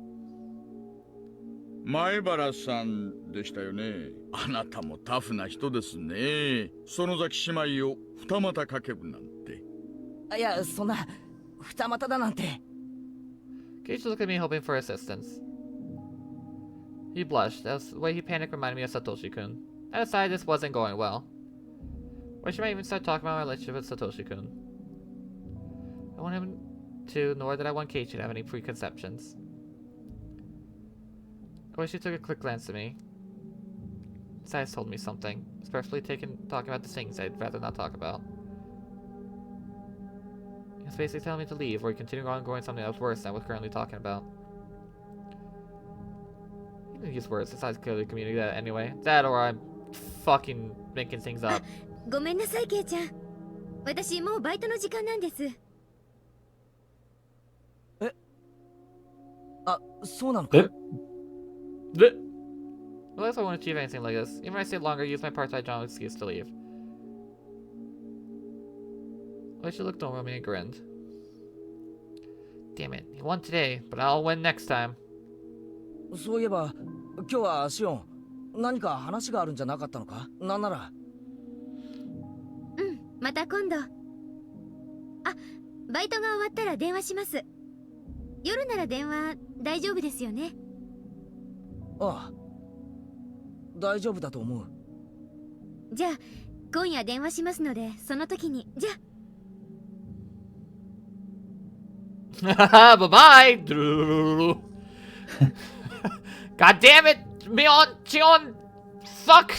前原さんでしたよね。あなたもタフな人ですね。園崎姉妹を二股かけるなんて。いや、そんな二股だなんて。Keiichi looked at me hoping for assistance. He blushed. The way he panicked reminded me of Satoshi-kun. I decided this wasn't going well. Why should I even start talking about my relationship with Satoshi-kun? I want him to, nor did I want Keiichi to have any preconceptions. Oishi took a quick glance at me. His eyes told me something, especially talking about the things I'd rather not talk about. He was basically telling me to leave, or continue on going something that was worse than I was currently talking about. He didn't use words, besides clearly communicating that anyway. That or I'm fucking making things up. ごめんなさいケイちゃん。私もうバイトの時間なんです。あ、そうなのか。Well, if I won't achieve anything like this, even if I stay longer, use my part-time job excuse to leave. Oishi looked over at me and grinned. Damn it, he won today, but I'll win next time. そういえば、今日はシオン、何か話があるんじゃなかったのか。なんなら。うん、また今度。あ、バイトが終わったら電話します。夜なら電話大丈夫ですよね。ああ、大丈夫だと思う。じゃあ今夜電話しますので、その時に。じゃあ。Bye bye! God damn it! Mion! Shion! Fuck!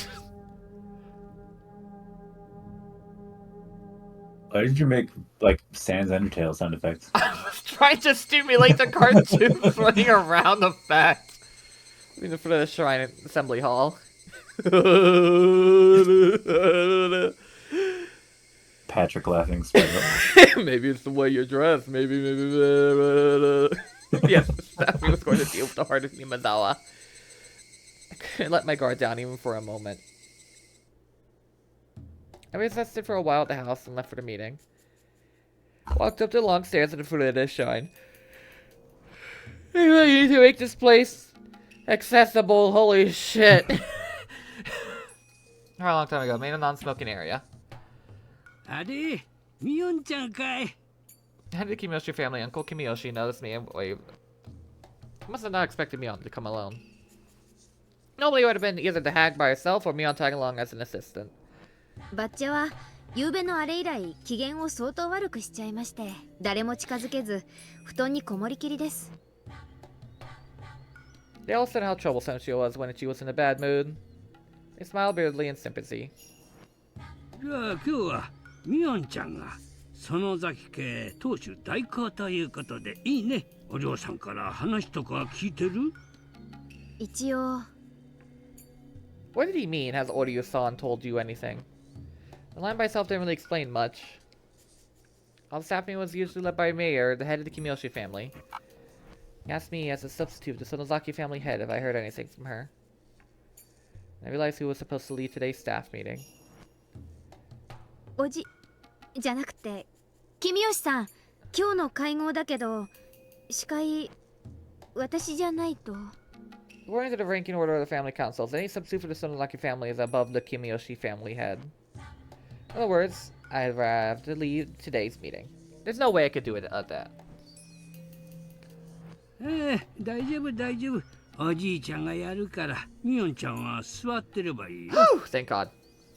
Why did you make, like, Sans Undertale sound effects? I was trying to stimulate the cartoon running around the fact. In the front of the Shrine Assembly Hall. Patrick laughing. Spiral. Maybe it's the way you're dressed. Maybe. Yes, Stephanie was going to deal with the heart of Nimazawa. I couldn't let my guard down even for a moment. I resisted for a while at the house and left for the meeting. Walked up the long stairs in the foot of the Shrine. I really need to make this place accessible. Holy shit. A long time ago, made a non-smoking area. あれ、ミヨンちゃんかい。 How did the Kimiyoshi family, Uncle Kimiyoshi, notice me and waved? I must have not expected Mion to come alone. Normally it would have been either the hag by herself or Mion tagging along as an assistant. バッチャは夕べのあれ以来機嫌を相当悪くしちゃいまして、誰も近づけず布団にこもりきりです。 They all said how troublesome she was when she was in a bad mood. They smiled weirdly in sympathy. じゃあ今日はミヨンちゃんが園崎家当主代行ということでいいね。お嬢さんから話とか聞いてる？一応。 What did he mean? Has Oryu-san told you anything? The line by itself didn't really explain much. All the staff meeting was usually led by Mayor, the head of the Kimiyoshi family. He asked me as a substitute, the Sonozaki family head, if I heard anything from her. I realized who was supposed to lead today's staff meeting. おじじゃなくて、君吉さん、今日の会合だけど、司会私じゃないと。 According to the ranking order of the family councils, any substitute for the Sonozaki family is above the Kimiyoshi family head. In other words, I'd have to leave today's meeting. There's no way I could do it at that. 大丈夫大丈夫。おじいちゃんがやるから、ミヨンちゃんは座ってればいいよ。Thank God.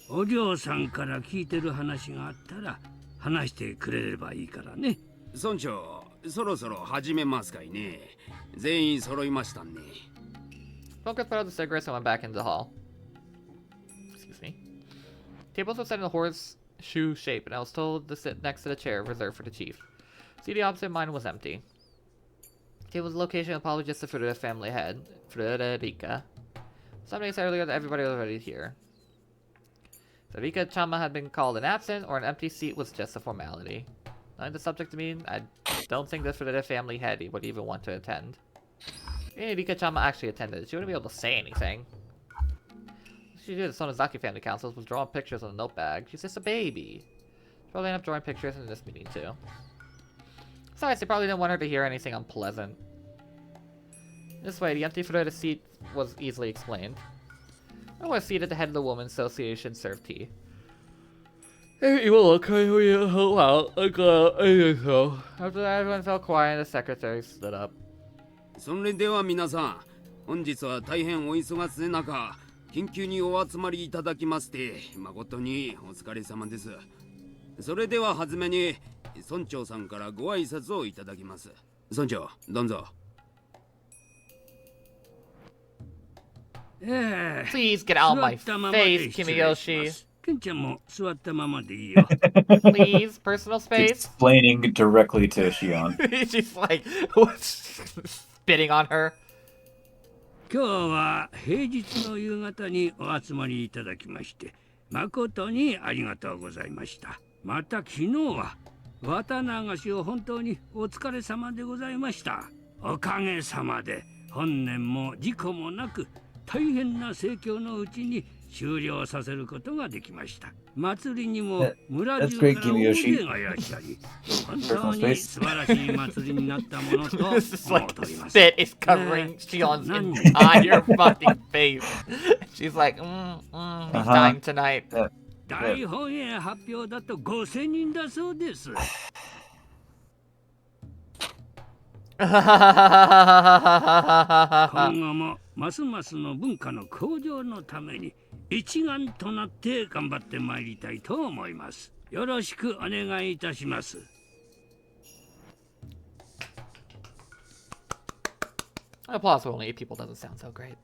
お嬢さんから聞いてる話があったら話してくれればいいからね。村長、そろそろ始めますかいね。全員揃いましたね。Focus put out the cigarettes and went back into the hall. Excuse me. Tables were set in the horse shoe shape, and I was told to sit next to the chair reserved for the chief. See, the opposite mine was empty. It was the location of probably just the Furita family head, Frederica. Some days earlier, everybody was already here. So Rika-chama had been called an absent, or an empty seat was just a formality. Knowing the subject to me, I don't think the Furita family head would even want to attend. If Rika-chama actually attended, she wouldn't be able to say anything. She did the Sonozaki family councils was drawing pictures on a note bag. She's just a baby. She'll probably end up drawing pictures in this meeting too. Besides, they probably didn't want her to hear anything unpleasant. This way, the empty Furita seat was easily explained. I was seated at the head of the Women's Association served tea. You will look out. After that, everyone fell quiet and the secretary stood up. それでは皆さん、本日は大変お忙しい中、緊急にお集まりいただきまして、誠にお疲れ様です。それでは初めに、村長さんからご挨拶をいただきます。村長、どうぞ。Please get out of my face, Kimiyoshi. ケンちゃんも座ったままでいいよ。Please, personal space. Explaining directly to Shion. She's like, spitting on her. 今日は平日の夕方にお集まりいただきまして誠にありがとうございました。また昨日は綿流しを本当にお疲れ様でございました。おかげさまで本年も事故もなく大変な盛況のうちに終了させることができました。祭りにも村中から大勢がいらっしゃり、本当に素晴らしい祭りになったものと思っております。Spit is covering Shion's entire fucking face. She's like, he's dying tonight. 大本営発表だと5000人だそうです。今後もますますの文化の向上のために一丸となって頑張ってまいりたいと思います。よろしくお願いいたします。Applause for only 8 people doesn't sound so great.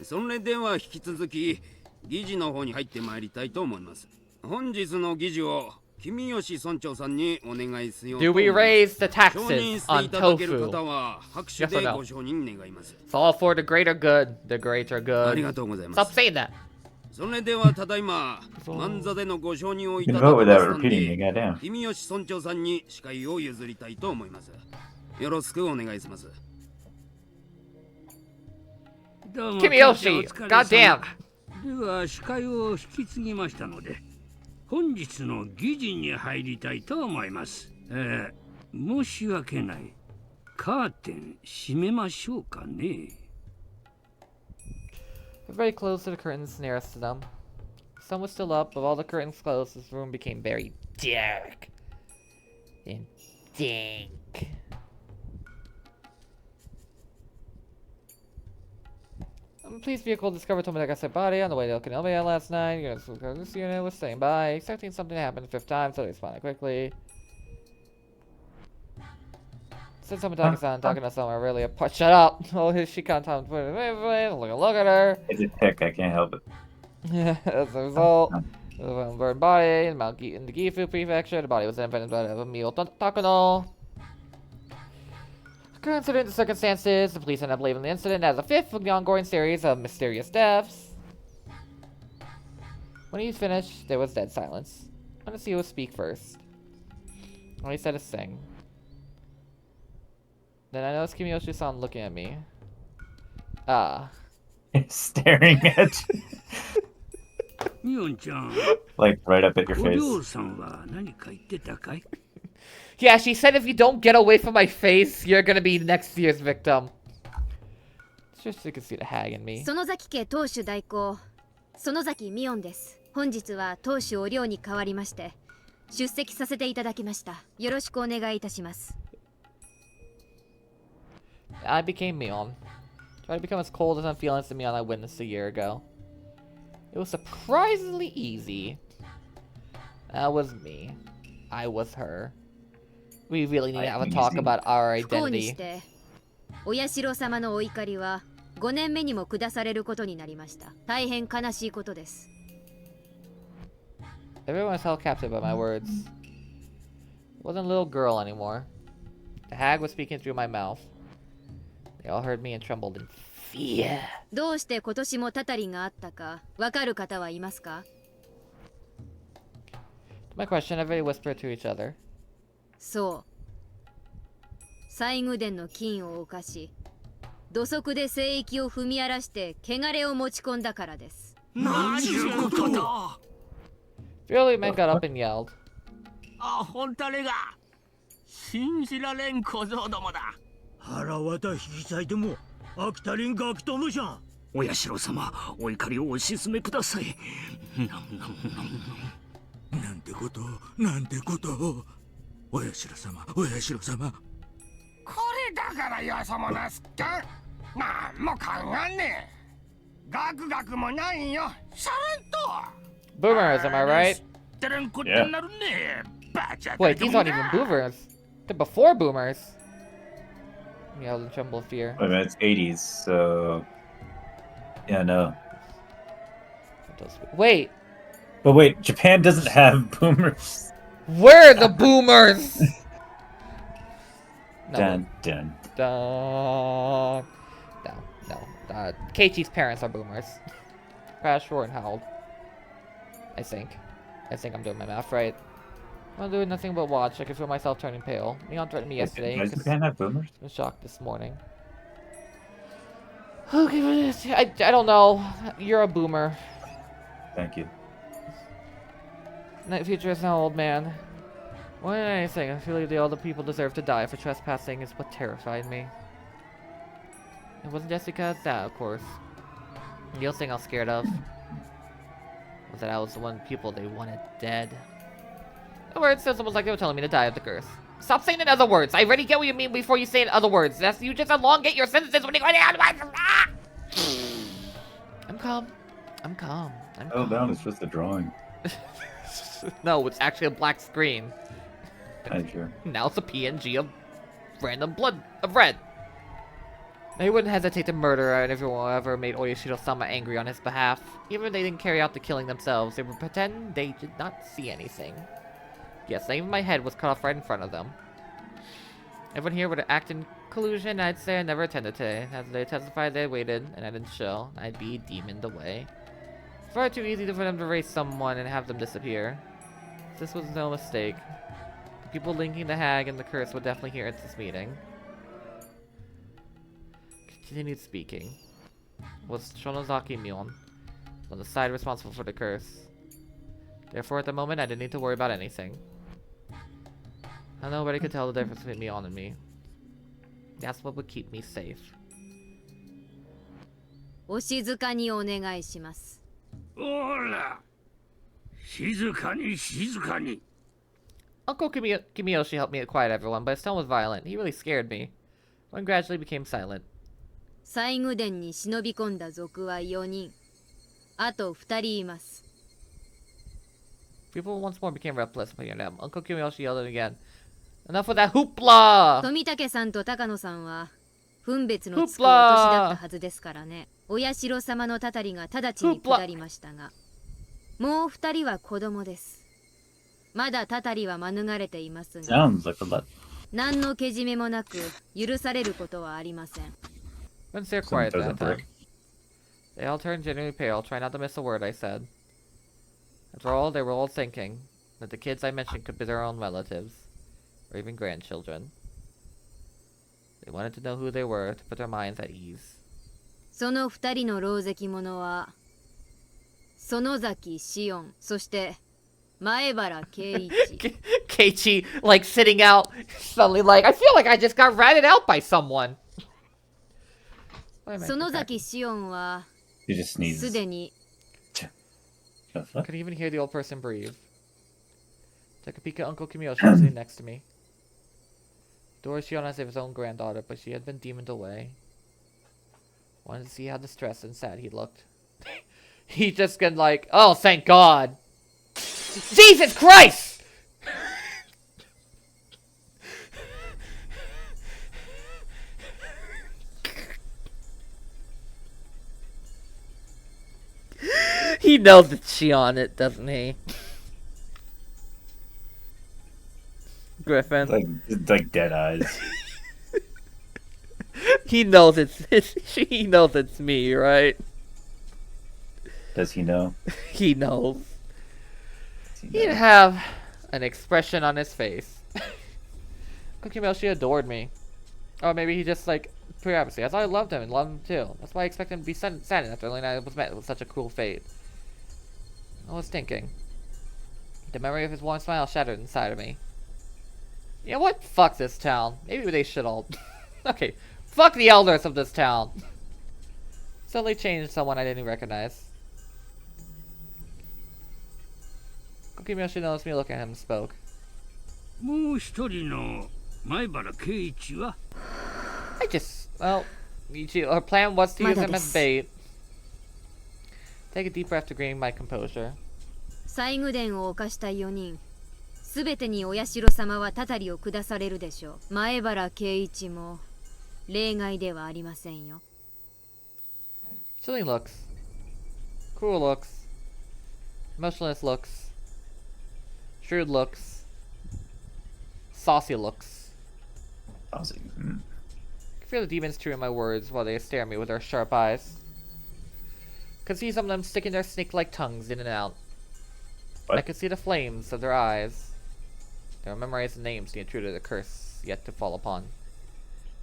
それでは引き続き議事の方に入ってまいりたいと思います。本日の議事を君吉村長さんにお願いしようと Do 思います。 we raise the 承認 taxes して on いただける tofu? 方は拍手でご承認願います。 It's all for the greater good. The greater あり good. がとうございま Stop す。 saying that. それではただいま万座でのご承認をい You た can だ vote きま without したの repeating it, で、 goddamn. 君吉村長さんに司会を譲りたいと思います。よろしくお願いします。どうも君吉お疲れ様 goddamn では司会を引き継ぎましたので本日の議事に入りたいと思います。申し訳ない。カーテン閉めましょうかね。Everybody closed the curtains nearest to them. The sun was still up, but all the curtains closed, this room became very dark and dank. Police vehicle discovered Tomoda's body on the way to Okinawa last night. This unit was staying by, expecting something to happen the 5th time, so they responded quickly. Since Tomodachi-san talking to someone really apart. Shut up! Oh, she can't look at her. It's a pick, I can't help it. As a result, the burned body in the Gifu prefecture, the body was invented by a Mio Takuno. Considering the circumstances, the police ended up labeling the incident as a 5th of the ongoing series of mysterious deaths. When he finished, there was dead silence. I want to see who would speak first. All he said is sing. Then I noticed Kimiyoshi-san looking at me. Staring at you. ミオンちゃん、 Like right up at your お face. 嬢さんは何か言ってたかい？ Yeah, she said if you don't get away from my face, you're gonna be next year's victim. Just so you can see the hag in me. 園崎家当主代行園崎ミオンです。本日は当主お寮に代わりまして出席させていただきました。よろしくお願いいたします。 I became Mion. Tried to become as cold as unfeeling as the Mion I witnessed a year ago. It was surprisingly easy. That was me. I was her. We really need to have a talk about our 不幸にし identity. てお社様のお怒りは5年目にも下されることになりました。大変悲しいことです。Everyone was held captive by my words. It wasn't a little girl anymore. The hag was speaking through my mouth. They all heard me and trembled in fear. どうして今年もたたりがあったかわかる方はいますか？ To my question, everybody whispered to each other. そう。西宮殿の金を犯し、土足で聖域を踏み荒らして汚れを持ち込んだからです。なんちゅうことだ。 Fearly men got up and yelled. あ、ほんたれが。信じられん小僧どもだ。腹渡引き裂いても飽きたりんガキ友じゃん。お社様、お怒りをお鎮めください。なんてこと、なんてこと。お社様、お社様。これだからよそもなすっか。なんも考えねえ。ガクガクもないよ。さらんと。 Boomers, am I right? Yeah. Wait, these aren't even boomers. They're before boomers. Yelled in tremble of fear. I mean, it's 80s, so yeah, no. Wait, But wait, Japan doesn't have boomers. where are the boomers? No. Dun dun. Dun. No. Keiichi's parents are boomers. Crash, roared, and howled. I think I'm doing my math right. I'm doing nothing but watch. I can feel myself turning pale. Mion threatened me yesterday. Does Japan have boomers? I was shocked this morning. Okay, I don't know. You're a boomer. Thank you. Night future is now old man. More than anything, I feel like the older people deserve to die for trespassing is what terrified me. It wasn't just because of that, of course. The only thing I was scared of was that I was the one people they wanted dead. The words sounds almost like they were telling me to die of the curse. Stop saying in other words. I already get what you mean before you say in other words. That's you just elongate your sentences when you go down. I'm calm. I'm calm. Oh, down is just a drawing. No, it's actually a black screen. I'm sure. Now it's a PNG of random blood of red. They wouldn't hesitate to murder anyone who ever made Oyashiro-Sama angry on his behalf. Even if they didn't carry out the killing themselves, they would pretend they did not see anything. Yes, even my head was cut off right in front of them. Everyone here would act in collusion, I'd say I never attended today. As they testified, they waited, and I didn't show. I'd be demoned away. It's far too easy for them to race someone and have them disappear. This was no mistake. The people linking the hag and the curse would definitely hear at this meeting. Continued speaking. Was Shonozaki Mion, on the side responsible for the curse. Therefore, at the moment, I didn't need to worry about anything. Nobody could tell the difference between Mion and me. That's what would keep me safe. お静かにお願いします。ほら、静かに静かに。 Uncle Kimiyoshi helped me quiet everyone, but his tone was violent. He really scared me. One gradually became silent. 西宮殿に忍び込んだ族は4人。あと2人います。 People once more became restless when hearing them. Uncle Kimiyoshi yelled it again. Enough with that hoopla! 富武さんと高野さんは分別のつくお年だったはずですからね。お社様のたたりが直ちに下りましたが、もう2人は子供です。まだたたりは免れていますが、 Sounds like a lot. 何のけじめもなく許されることはありません。 Couldn't stay quiet that time. They all turned genuinely pale, trying not to miss a word I said. After all, they were all thinking that the kids I mentioned could be their own relatives, or even grandchildren. They wanted to know who they were to put their minds at ease. その2人の狼藉者は園崎紫音、そして前原圭一。Keiichi, like, sitting out, suddenly like, I feel like I just got ratted out by someone. 園崎紫音は You just sneezed. すでに I could even hear the old person breathe. Took a peek at Uncle Kimiyoshi sitting next to me. Adored Shion as if his own granddaughter, but she had been demoned away. Wanted to see how distressed and sad he looked. He just got like, oh, thank God. Jesus Christ! He knows it's Shion, it doesn't he? Griffin. It's like dead eyes. He knows he knows it's me, right? Does he know? He knows. Does he He'd know? have an expression on his face. Kokimeoshi adored me. Or maybe he just like pure apathy. I thought I loved him and loved him too. That's why I expected him to be saddened after learning I was met with such a cruel fate. I was thinking. The memory of his warm smile shattered inside of me. You know what? Fuck this town. Maybe they should all... Okay. Fuck the elders of this town. Suddenly changed someone I didn't recognize. Kokimeoshi noticed me look at him and spoke. もう一人の前原圭一は I just... Well... Our plan was to use him as bait. Take a deep breath to gain my composure. 西宮殿を犯した4人すべてにお社様はたたりを下されるでしょう。前原圭一も例外ではありませんよ。Chilling looks. Cruel looks. Emotionless looks. Shrewd looks. Saucy looks. Saucy. I can feel the demons chewing my words while they stare at me with their sharp eyes. Could see some of them sticking their snake-like tongues in and out. What? I could see the flames of their eyes. They were memorizing names the intruder, the curse yet to fall upon.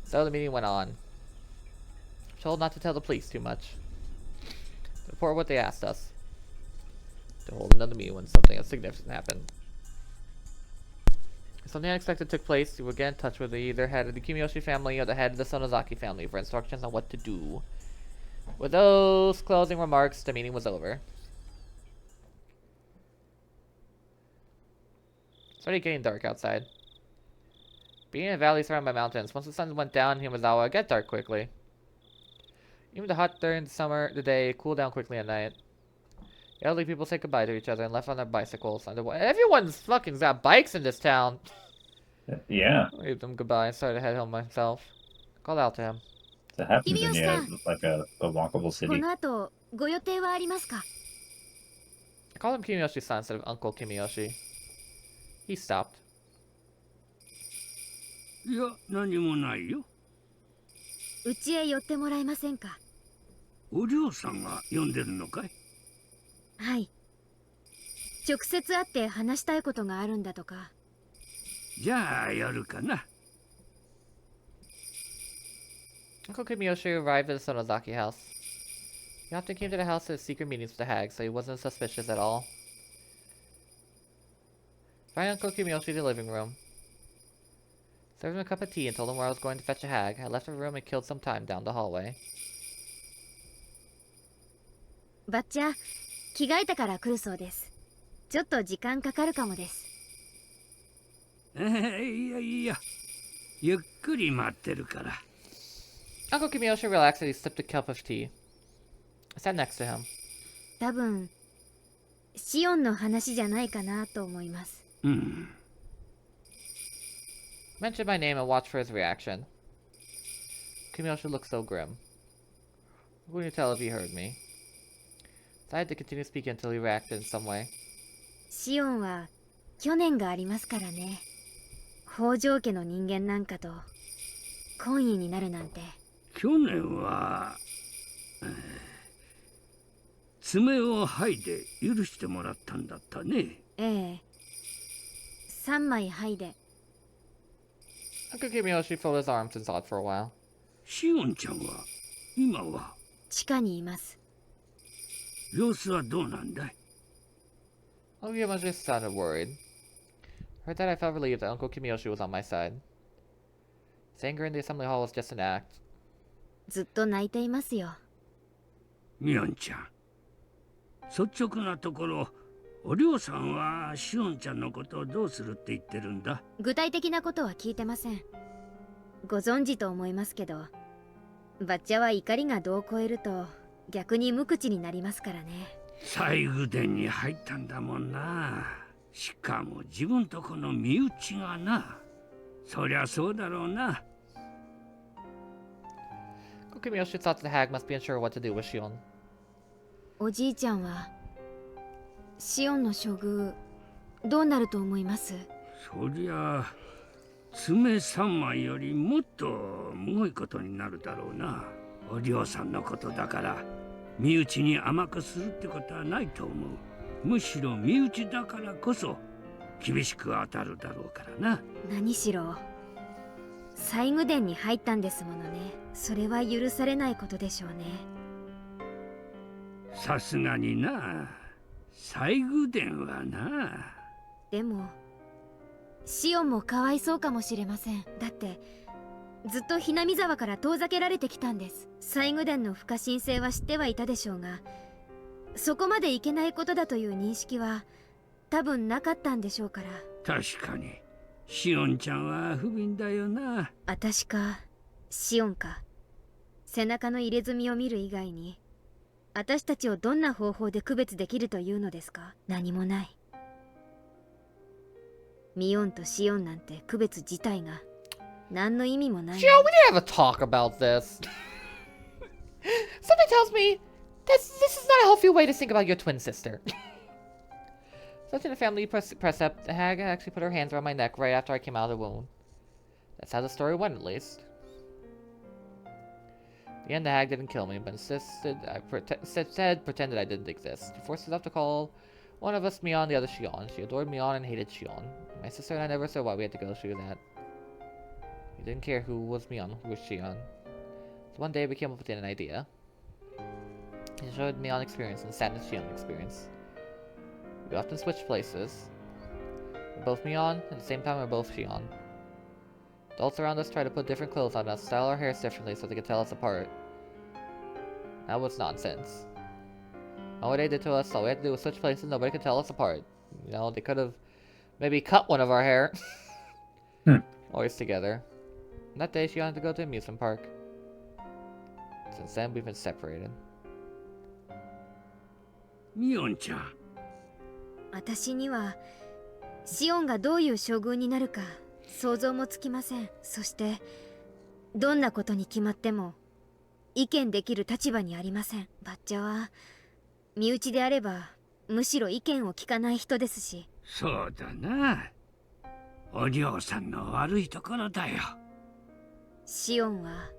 So the meeting went on. Told not to tell the police too much. To report what they asked us. To hold another meeting when something significant happened. If something unexpected took place, we would get in touch with either head of the Kumiyoshi family or the head of the Sonozaki family for instructions on what to do. With those closing remarks, the meeting was over. It's already getting dark outside. Being in a valley surrounded by mountains, once the sun went down in Himazawa, it got dark quickly. Even the hot during the day cooled down quickly at night. The elderly people said goodbye to each other and left on their bicycles. Everyone's fucking got bikes in this town. Yeah. I waved them goodbye and started to head home myself. Called out to him. That happens in like a walkable こ city. の後ご予定はありますか？ I called him Kimiyoshi-san instead of Uncle Kimiyoshi. He stopped. いや何もないよ。うちへ寄ってもらえませんか？お嬢さんが呼んでるのかい？はい。直接会って話したいことがあるんだとか。じゃあやるかな。Uncle Kimiyoshi arrived at the Sonozaki house. He often came to the house at secret meetings with the hag, so he wasn't suspicious at all. Invited Uncle Kimiyoshi to the living room. Served him a cup of tea and told him where I was going to fetch a hag. I left the room and killed some time down the hallway. ばっちゃ着替えたから来るそうです。ちょっと時間かかるかもです。いやいや、ゆっくり待ってるから。Uncle Kimiyoshi relaxed as he sipped a cup of tea. I sat next to him. 多分シオンの話じゃないかなと思います。Mentioned my name and watched for his reaction. Kimiyoshi looked so grim. I couldn't tell if he heard me. So I had to continue speaking until he reacted in some way. シオンは去年がありますからね。北条家の人間なんかと懇意になるなんて。去年は、爪を剥いで許してもらったんだったね。ええ。3枚剥いで。Uncle Kimiyoshi folded his arms and thought for a while. シオンちゃんは今は地下にいます。様子はどうなんだい？ Uncle Kimiyoshi sounded worried. Heard that I felt relieved that Uncle Kimiyoshi was on my side. His anger in the assembly hall was just an act. ずっと泣いていますよ。ミオンちゃん、率直なところ、お嬢さんはシオンちゃんのことをどうするって言ってるんだ？具体的なことは聞いてません。ご存知と思いますけど、バッチャは怒りが度を超えると逆に無口になりますからね。西宮殿に入ったんだもんな。しかも自分とこの身内がな。そりゃそうだろうな。Uncle Kimiyoshi thought the hag must be unsure what to do with Shion. おじいちゃんはシオンの処遇どうなると思います？そりゃ爪3枚よりもっとむごいことになるだろうな。お嬢さんのことだから身内に甘くするってことはないと思う。むしろ身内だからこそ厳しく当たるだろうからな。何しろ西宮殿に入ったんですものね。それは許されないことでしょうね。さすがにな、西宮殿はな。でもシオンもかわいそうかもしれません。だってずっとひなみ沢から遠ざけられてきたんです。西宮殿の不可侵性は知ってはいたでしょうが、そこまでいけないことだという認識は多分なかったんでしょうから。確かにシオンちゃんは不憫だよな。私かシオンか、背中の入れ墨を見る以外に私たちをどんな方法で区別できるというのですか？何もない。ミオンとシオンなんて区別自体が何の意味もない。Joe, we didn't have a talk about this. Something tells me that this is not a healthy way to think about your twin sister. Such in the family precept, the hag actually put her hands around my neck right after I came out of the wound. That's how the story went, at least. In the end, the hag didn't kill me, but insisted instead pretended I didn't exist. She forced herself to call one of us Mion, the other Shion. She adored Mion and hated Shion. My sister and I never said why we had to go through that. We didn't care who was Mion, who was Shion. So one day we came up with an idea. He showed Mion experience and sadness Shion experience. We often switch places. We're both Mion, at the same time we're both Shion. Adults around us try to put different clothes on us, style our hairs differently so they can tell us apart. That was nonsense. All they did to us, all we had to do was switch places, nobody could tell us apart. You know, they could have maybe cut one of our hair. Always together. And that day she wanted to go to the amusement park. Since then we've been separated. ミオンちゃん、私にはシオンがどういう将軍になるか想像もつきません。そしてどんなことに決まっても意見できる立場にありません。バッチャは身内であればむしろ意見を聞かない人ですし。そうだな、お嬢さんの悪いところだよ。シオンは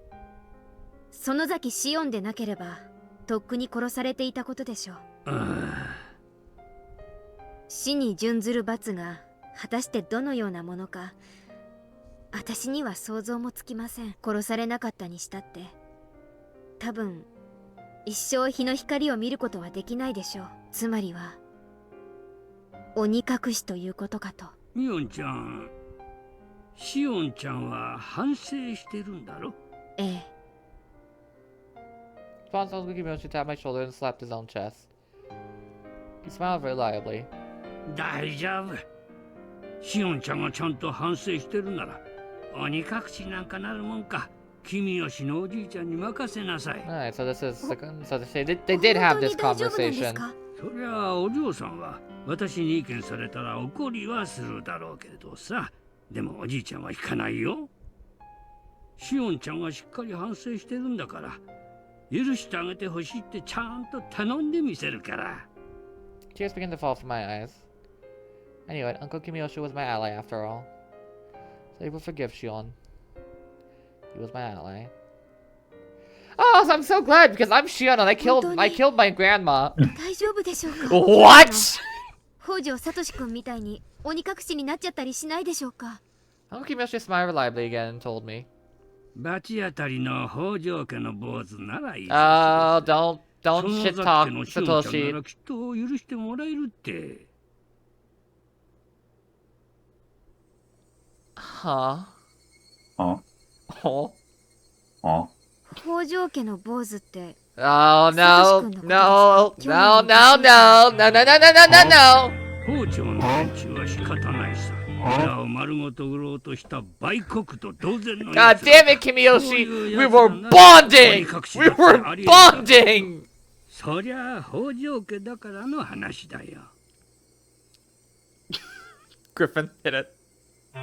園崎シオンでなければとっくに殺されていたことでしょう。死に準ずる罰が果たしてどのようなものか私には想像もつきません。殺されなかったにしたって多分一生日の光を見ることはできないでしょう。つまりは鬼隠しということかと。ミオンちゃん、シオンちゃんは反省してるんだろ？ええ。Spawn sounds good. She tapped my shoulder and slapped his own chest. He smiled reliably. 大丈夫。シオンちゃんがちゃんと反省してるなら鬼隠しなんかなるもんか。君吉のおじいちゃんに任せなさい。Alright, so this is so they did have this conversation. そりゃお嬢さんは私に意見されたら怒りはするだろうけどさ。でもおじいちゃんは引かないよ。シオンちゃんがしっかり反省してるんだから許してあげてほしいってちゃんと頼んでみせるから。Tears began to fall from my eyes. Anyway, Uncle Kimiyoshi was my ally after all. So he would forgive Shion. He was my ally. Oh, I'm so glad because I'm Shion and I killed my grandma. 大丈夫でしょうか？ What? 北条聡君みたいに鬼隠しになっちゃったりしないでしょうか？ Uncle Kimiyoshi smiled reliably again and told me. 罰当たりの北条家の坊主ならいい。Oh, don't shit talk, Satoshi. きっと許してもらえるって。Huh? Oh. Oh? Oh. 北条家の坊主って。Oh no, no, no, no, no, no, no, no, no, no, no, no. 北条の連中は仕方ないさ。村を丸ごと売ろうとした売国と同然の。God damn it, Kimiyoshi! We were bonding! We were bonding! そりゃ北条家だからの話だよ。Griffin hit it. 北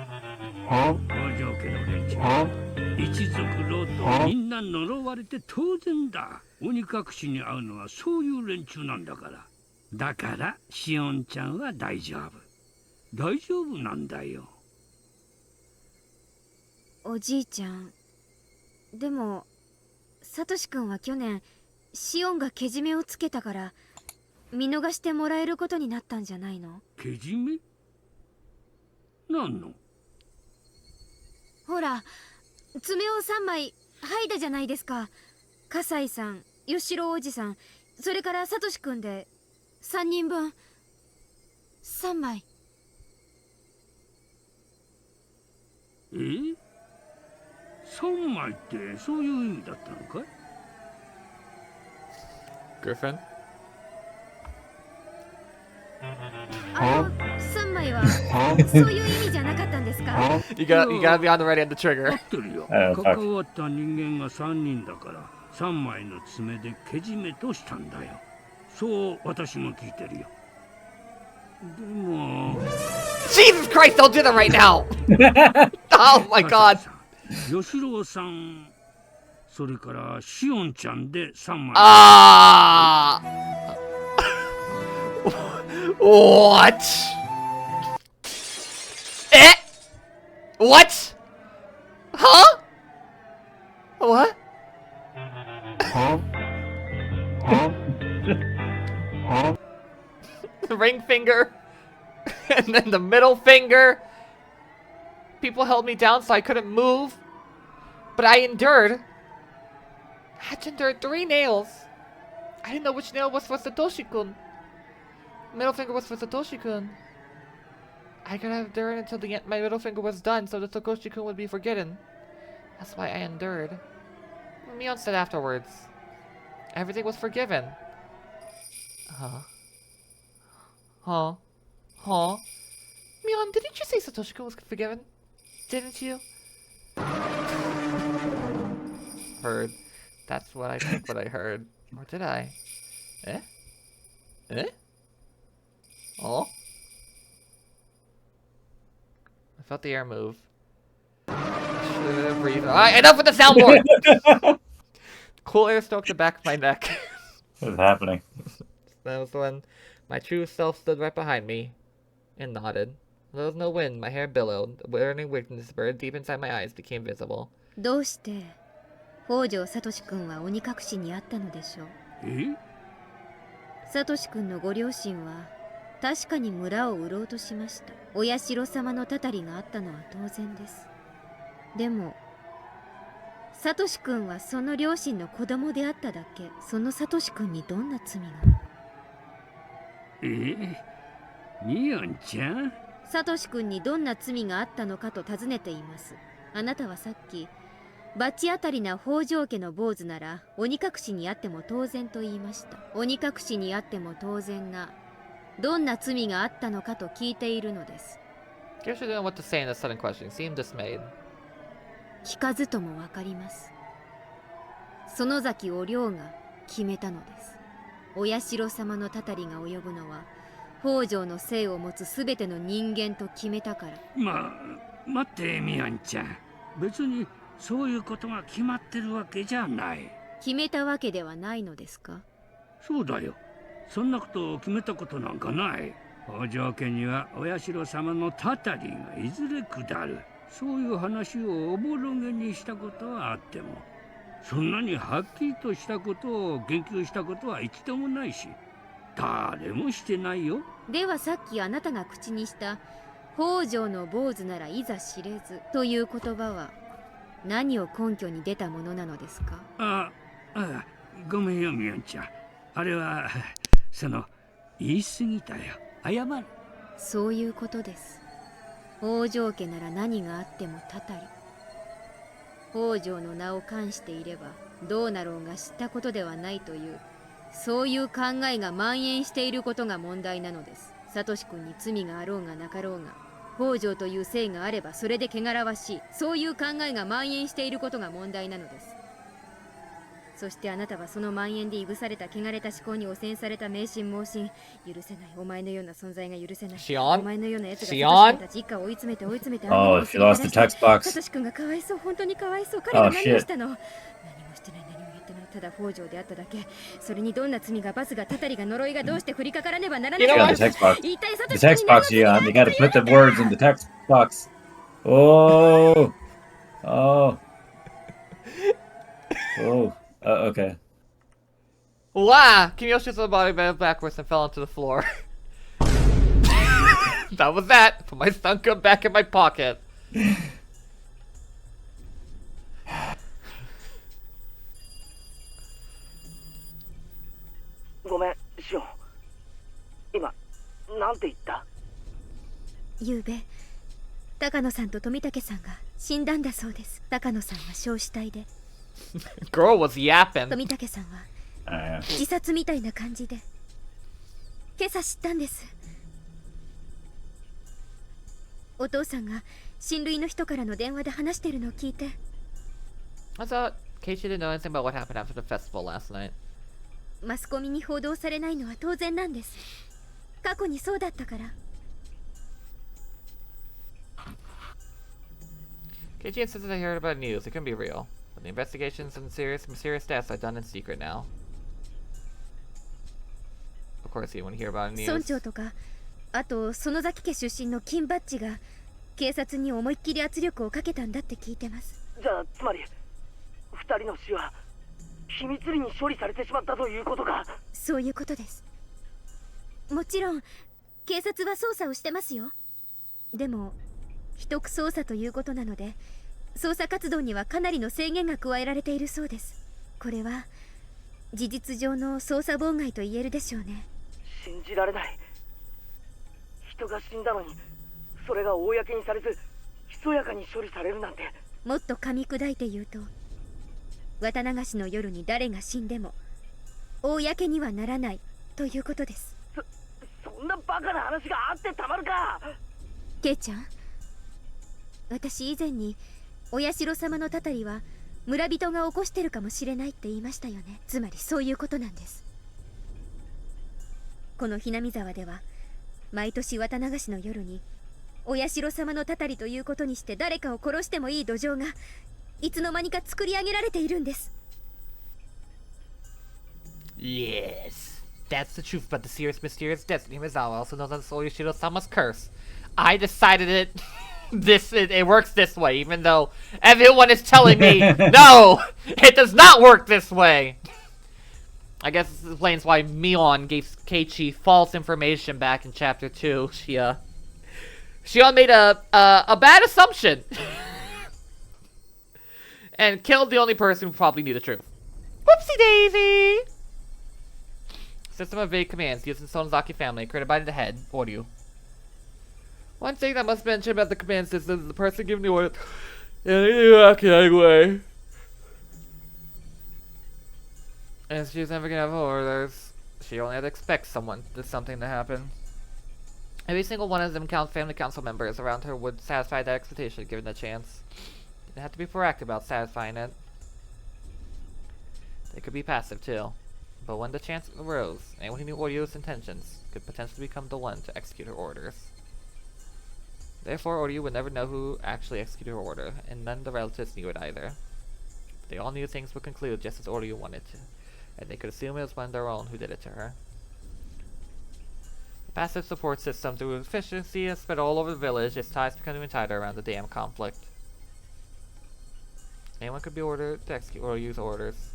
条家の連中は一族老とみんな呪われて当然だ。鬼隠しに会うのはそういう連中なんだから。だからシオンちゃんは大丈夫。大丈夫なんだよ。おじいちゃん、でもサトシ君は去年シオンがけじめをつけたから見逃してもらえることになったんじゃないの？けじめ？何の？ほら、爪を3枚剥いだじゃないですか。葛西さん、吉郎おじさん、それからサトシ君で3人分3枚。え？3枚ってそういう意味だったのかい？ Griffin? 3枚はそういう意味じゃなかったんですか？ You gotta be on the ready on the trigger. 合ってるよ。関わった人間が3人だから3枚の爪でけじめとしたんだよ。そう私も聞いてるよ。でも Jesus Christ, don't do that right now! Oh my god! 吉郎さん、それからシオンちゃんで3枚。Ah! What? Eh? What? Huh? What? The ring finger and then the middle finger. People held me down so I couldn't move, but I endured. I had to endure 3 nails. I didn't know which nail was for Satoshi-kun. Middle finger was for Satoshi-kun. I could have endured until the end my middle finger was done so that Satoshi-kun would be forgotten. That's why I endured. Mion said afterwards. Everything was forgiven. Huh? Huh? Huh? Mion, didn't you say Satoshi-kun was forgiven? Didn't you? Heard. That's what I think what I heard. Or did I? Eh? Eh? Oh? I felt the air move. Alright, enough with the soundboard! Cool air stroked the back of my neck. What's happening? That was when my true self stood right behind me and nodded. There was no wind, my hair billowed, the burning weakness buried deep inside my eyes became visible. どうして北条サトシ君は鬼隠しにあったのでしょう？え？サトシ君のご両親は確かに村を売ろうとしました。お社様のたたりがあったのは当然です。でもサトシ君はその両親の子供であっただけ。そのサトシ君にどんな罪が？ミオンちゃん？サトシ君にどんな罪があったのかと尋ねています。あなたはさっき罰当たりな北条家の坊主なら鬼隠しにあっても当然と言いました。鬼隠しにあっても当然などんな罪があったのかと聞いているのです。Guess she didn't know what to say in the sudden question. Seemed dismayed. 聞かずともわかります。園崎お涼が決めたのです。お社様のたたりが及ぶのは北条の姓を持つすべての人間と決めたから。待ってミオンちゃん、別にそういうことが決まってるわけじゃない。決めたわけではないのですか？そうだよ、そんなことを決めたことなんかない。北条家にはお社様のたたりがいずれ下る、そういう話をおぼろげにしたことはあっても、そんなにはっきりとしたことを言及したことは一度もないし、誰もしてないよ。ではさっきあなたが口にした北条の坊主ならいざ知れずという言葉は何を根拠に出たものなのですか？ごめんよミオンちゃん、あれは言い過ぎたよ。謝る。そういうことです。北条家なら何があってもたたり。北条の名を冠していればどうなろうが知ったことではないというそういう考えが蔓延していることが問題なのです。サトシ君に罪があろうがなかろうが北条という姓があればそれで汚らわしい、そういう考えが蔓延していることが問題なのです。そしてあなたはその蔓延でいぶされた汚れた思考に汚染された迷信盲信、許せない、お前のような存在が許せない、お前のようなやつがサトシ君たち一家を追い詰めてOh, she lost the text box. サトシ君がかわいそう、本当にかわいそう。彼が何をしたの？何もしてない、何もやってない。ただ北条であっただけ。それにどんな罪が罰がたたりが呪いがどうして降りかからねばならない Yeah, か。 the text box. 一体サト The シ君 text に何の box, 罪があ yeah. る You のか gotta 言う put ん the だよ。 words in the text box. Oh. Oh. Oh. Okay. Wow! Kiyoshi threw the body bent backwards and fell onto the floor. That was that. Put my stun gun back in my pocket. ごめん、シオン。今、なんて言った？ゆうべ高野さんと富武さんが死んだんだそうです。高野さんは焼死体で Girl was yapping. 富武さんは Yeah. 自殺みたいな感じで今朝知ったんです。お父さんが親類の人からの電話で話してるのを聞いて。 I thought Keiichi didn't know anything about what happened after the festival last night. マスコミに報道されないのは当然なんです。過去にそうだったから。 Keiichi insisted I heard about news. It couldn't be real. But the investigations and mysterious deaths are done in secret now. Of course, you want to hear about 村 news. 長とか、あと園崎家出身の金バッジが警察に思いっきり圧力をかけたんだって聞いてます。じゃあ、つまり、二人の死は秘密裏に処理されてしまったということか。そういうことです。もちろん警察は捜査をしてますよ。でも秘匿捜査ということなので、捜査活動にはかなりの制限が加えられているそうです。これは事実上の捜査妨害と言えるでしょうね。信じられない。人が死んだのに、それが公にされず、ひそやかに処理されるなんて。もっと噛み砕いて言うと、綿流しの夜に誰が死んでも公にはならないということです。そんなバカな話があってたまるか。ケイちゃん、私以前にお社様のたたりは村人が起こしてるかもしれないって言いましたよね。つまりそういうことなんです。このひなみ沢では毎年綿流しの夜にお社様のたたりということにして誰かを殺してもいい土壌がいつの間にか作り上げられているんです。 Yes, that's the truth about the mysterious death of Miyazawa, also known as Oyashiro-Sama's curse. I decided it. It works this way, even though everyone is telling me no, it does not work this way. I guess this explains why Mion gave Keiichi false information back in chapter 2. She made a bad assumption and killed the only person who probably knew the truth. Whoopsie daisy! System of vague commands used in Sonozaki family, created by the head, Oryu. One thing that must be mentioned about the command system is the person giving the order in a Iraqi way. And she's never gonna have orders. She only had to expect something to happen. Every single one of them family council members around her would satisfy that expectation given the chance. They didn't have to be proactive about satisfying it. They could be passive too. But when the chance arose, anyone who knew Oryu's intentions could potentially become the one to execute her orders. Therefore, Oryu would never know who actually executed her order, and none of the relatives knew it either. They all knew things would conclude just as Oryu wanted to, and they could assume it was one of their own who did it to her. The passive support system through efficiency and spread all over the village, its ties becoming even tighter around the dam conflict. Anyone could be ordered to execute Oryu's orders.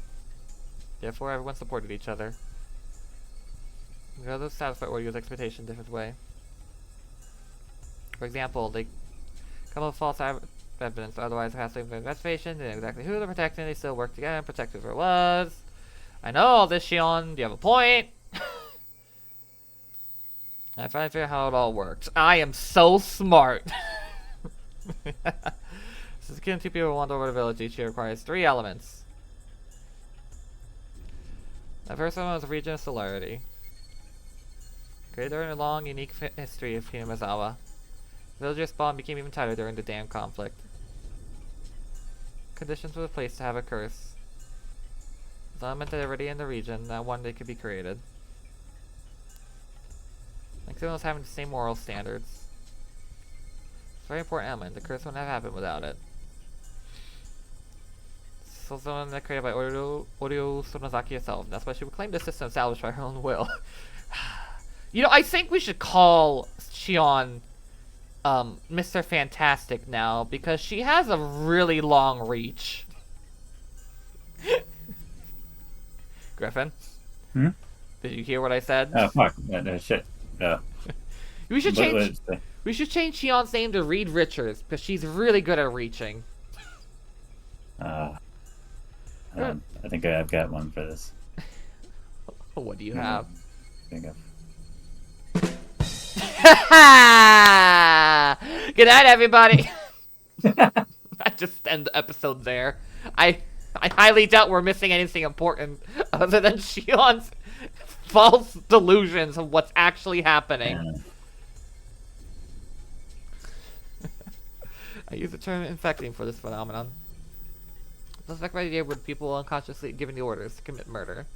Therefore, everyone supported each other. The others satisfied Oryu's expectation in a different way. For example, they come up with false evidence, otherwise there has to be an investigation, they know exactly who they're protecting, they still work together and protect whoever it was. I know all this, Shion, do you have a point? I finally figured out how it all worked. I am so smart! Since killing 2 people wander over the village each year requires 3 elements. The first one was region of celerity. Created during a long, unique history of Hinamizawa. Villagers' bond became even tighter during the dam conflict. Conditions were placed to have a curse. The element that already in the region, that one day could be created. Like everyone was having the same moral standards. It's a very important element. The curse wouldn't have happened without it. zone created by Oryo Sonozaki herself. That's why she would claim the system established by her own will. You know, I think we should call Shion Mr. Fantastic now, because she has a really long reach. Griffin? Hmm? Did you hear what I said? Oh, fuck. Shit. We should change... What We should change Shion's name to Reed Richards, because she's really good at reaching. I think I've got one for this. What do you have? I think I've... Good night, everybody! I just end the episode there. I highly doubt we're missing anything important other than Shion's false delusions of what's actually happening. Yeah. I use the term infecting for this phenomenon. Suspect by the idea with people unconsciously giving the orders to commit murder.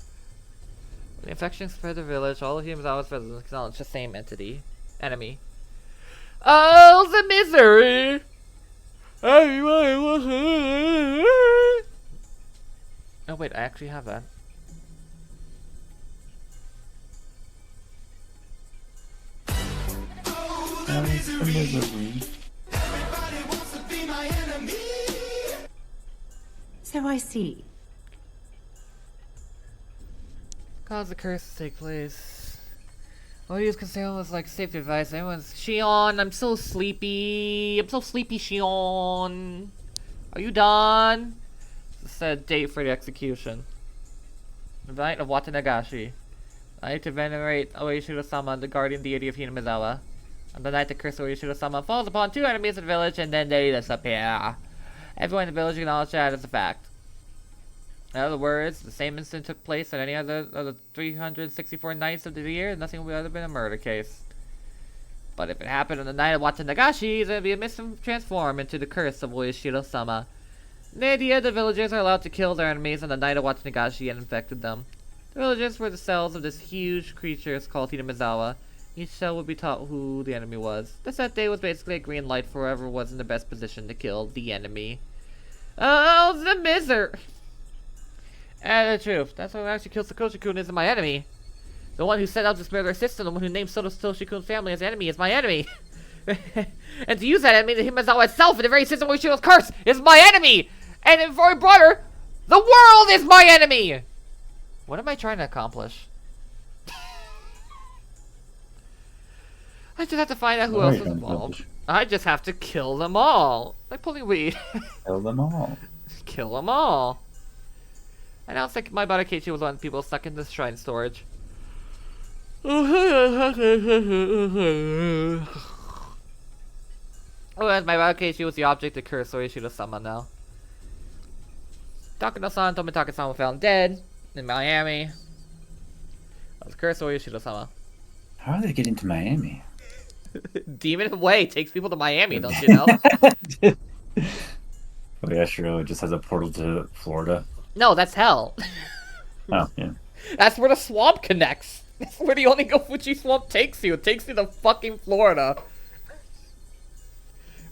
When the infection spread the village, all of humans always residents acknowledge the same enemy. Oh, the misery! Oh wait, I actually have that. So I see. Cause the curse to take place. All use conceal was like safety advice. Anyone's Shion, I'm so sleepy. I'm so sleepy, Shion. Are you done? Set a date for the execution. The night of Watanagashi. The night to venerate Oyashiro-Sama, the guardian deity of Hinamizawa. On the night the curse of Oyashiro-Sama falls upon 2 enemies of the village and then they disappear. Everyone in the village acknowledged that as a fact. In other words, the same incident took place on any other of the 364 nights of the year, and nothing would have been a murder case. But if it happened on the night of Watanagashi, then it would be a mistransform into the curse of Oyashiro-Sama. The idea the villagers are allowed to kill their enemies on the night of Watanagashi and infected them. The villagers were the cells of this huge creature called Hinamizawa. Each cell would be taught who the enemy was. The set day was basically a green light for whoever was in the best position to kill the enemy. Oh, the miser! And the truth, that's what actually kills Satoshi-kun isn't my enemy. The one who set out this murder system, the one who named Satoshi-kun's family as enemy, is my enemy. And to use that enemy, the Hinamizawa itself, in the very system where Oyashiro's curse, is my enemy! And for broader, the world is my enemy! What am I trying to accomplish? I just have to find out who else is involved. I just have to kill them all. Like pulling weed. Kill them all. Kill them all. I now think my Barakechi was one of the people stuck in this shrine storage. Oh, as my Barakechi was the object of curse Oyashiro-Sama now. Takano-san and Tomitake-san were found dead in Miami. That was curse Oyashiro-Sama. How are they getting to Miami? Demon Way takes people to Miami, don't you know? Oyashiro just has a portal to Florida. No, that's hell. Oh, yeah. That's where the swamp connects. That's where the Onigo Fuji swamp takes you. It takes you to fucking Florida.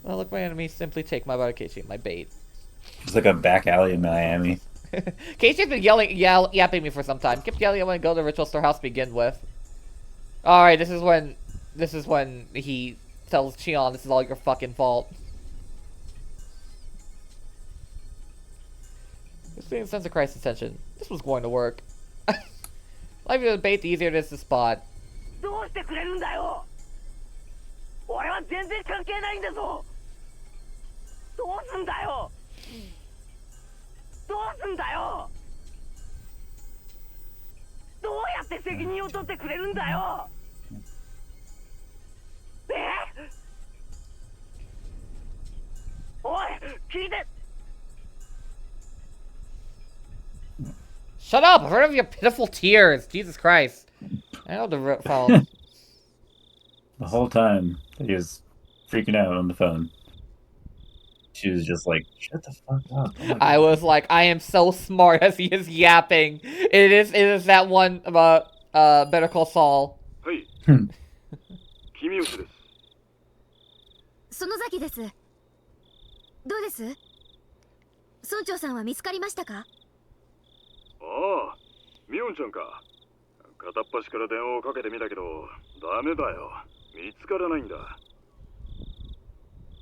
Well, look, my enemies simply take my Barakechi, my bait. It's like a back alley in Miami. Casey's been yapping me for some time. Kept yelling I want to go to the ritual storehouse to begin with. Alright, this is when he tells Shion this is all your fucking fault. Just being a sense of crisis tension. This was going to work. Life is a bait, the easier it is to spot. どうしてくれるんだよ。俺は全然関係ないんだぞ。どうすんだよ。どうすんだよ。どうやって責任を取ってくれるんだよ。おい、聞いて。 Shut up! I've heard of your pitiful tears. Jesus Christ. I know the phone. The whole time he was freaking out on the phone. She was just like, shut the fuck up. Oh I was like, I am so smart as he is yapping. It is that one about Better Call Saul. Hey. 園崎です。どうです？村長さんは見つかりましたか？ああ、ミオンちゃんか。片っ端から電話をかけてみたけど、ダメだよ。見つからないんだ。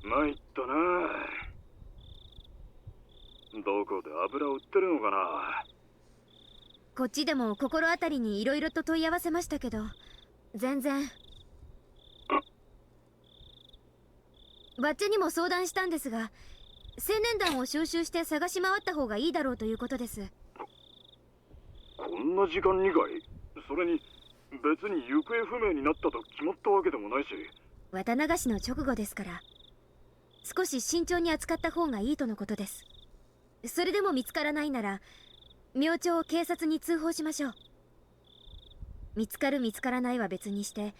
参ったな。どこで油を売ってるのかな。こっちでも心当たりにいろいろと問い合わせましたけど、全然。バッチャにも相談したんですが、青年団を招集して探し回った方がいいだろうということです。こんな時間にかい。それに別に行方不明になったと決まったわけでもないし。綿流しの直後ですから、少し慎重に扱った方がいいとのことです。それでも見つからないなら、明朝警察に通報しましょう。見つかる見つからないは別にして、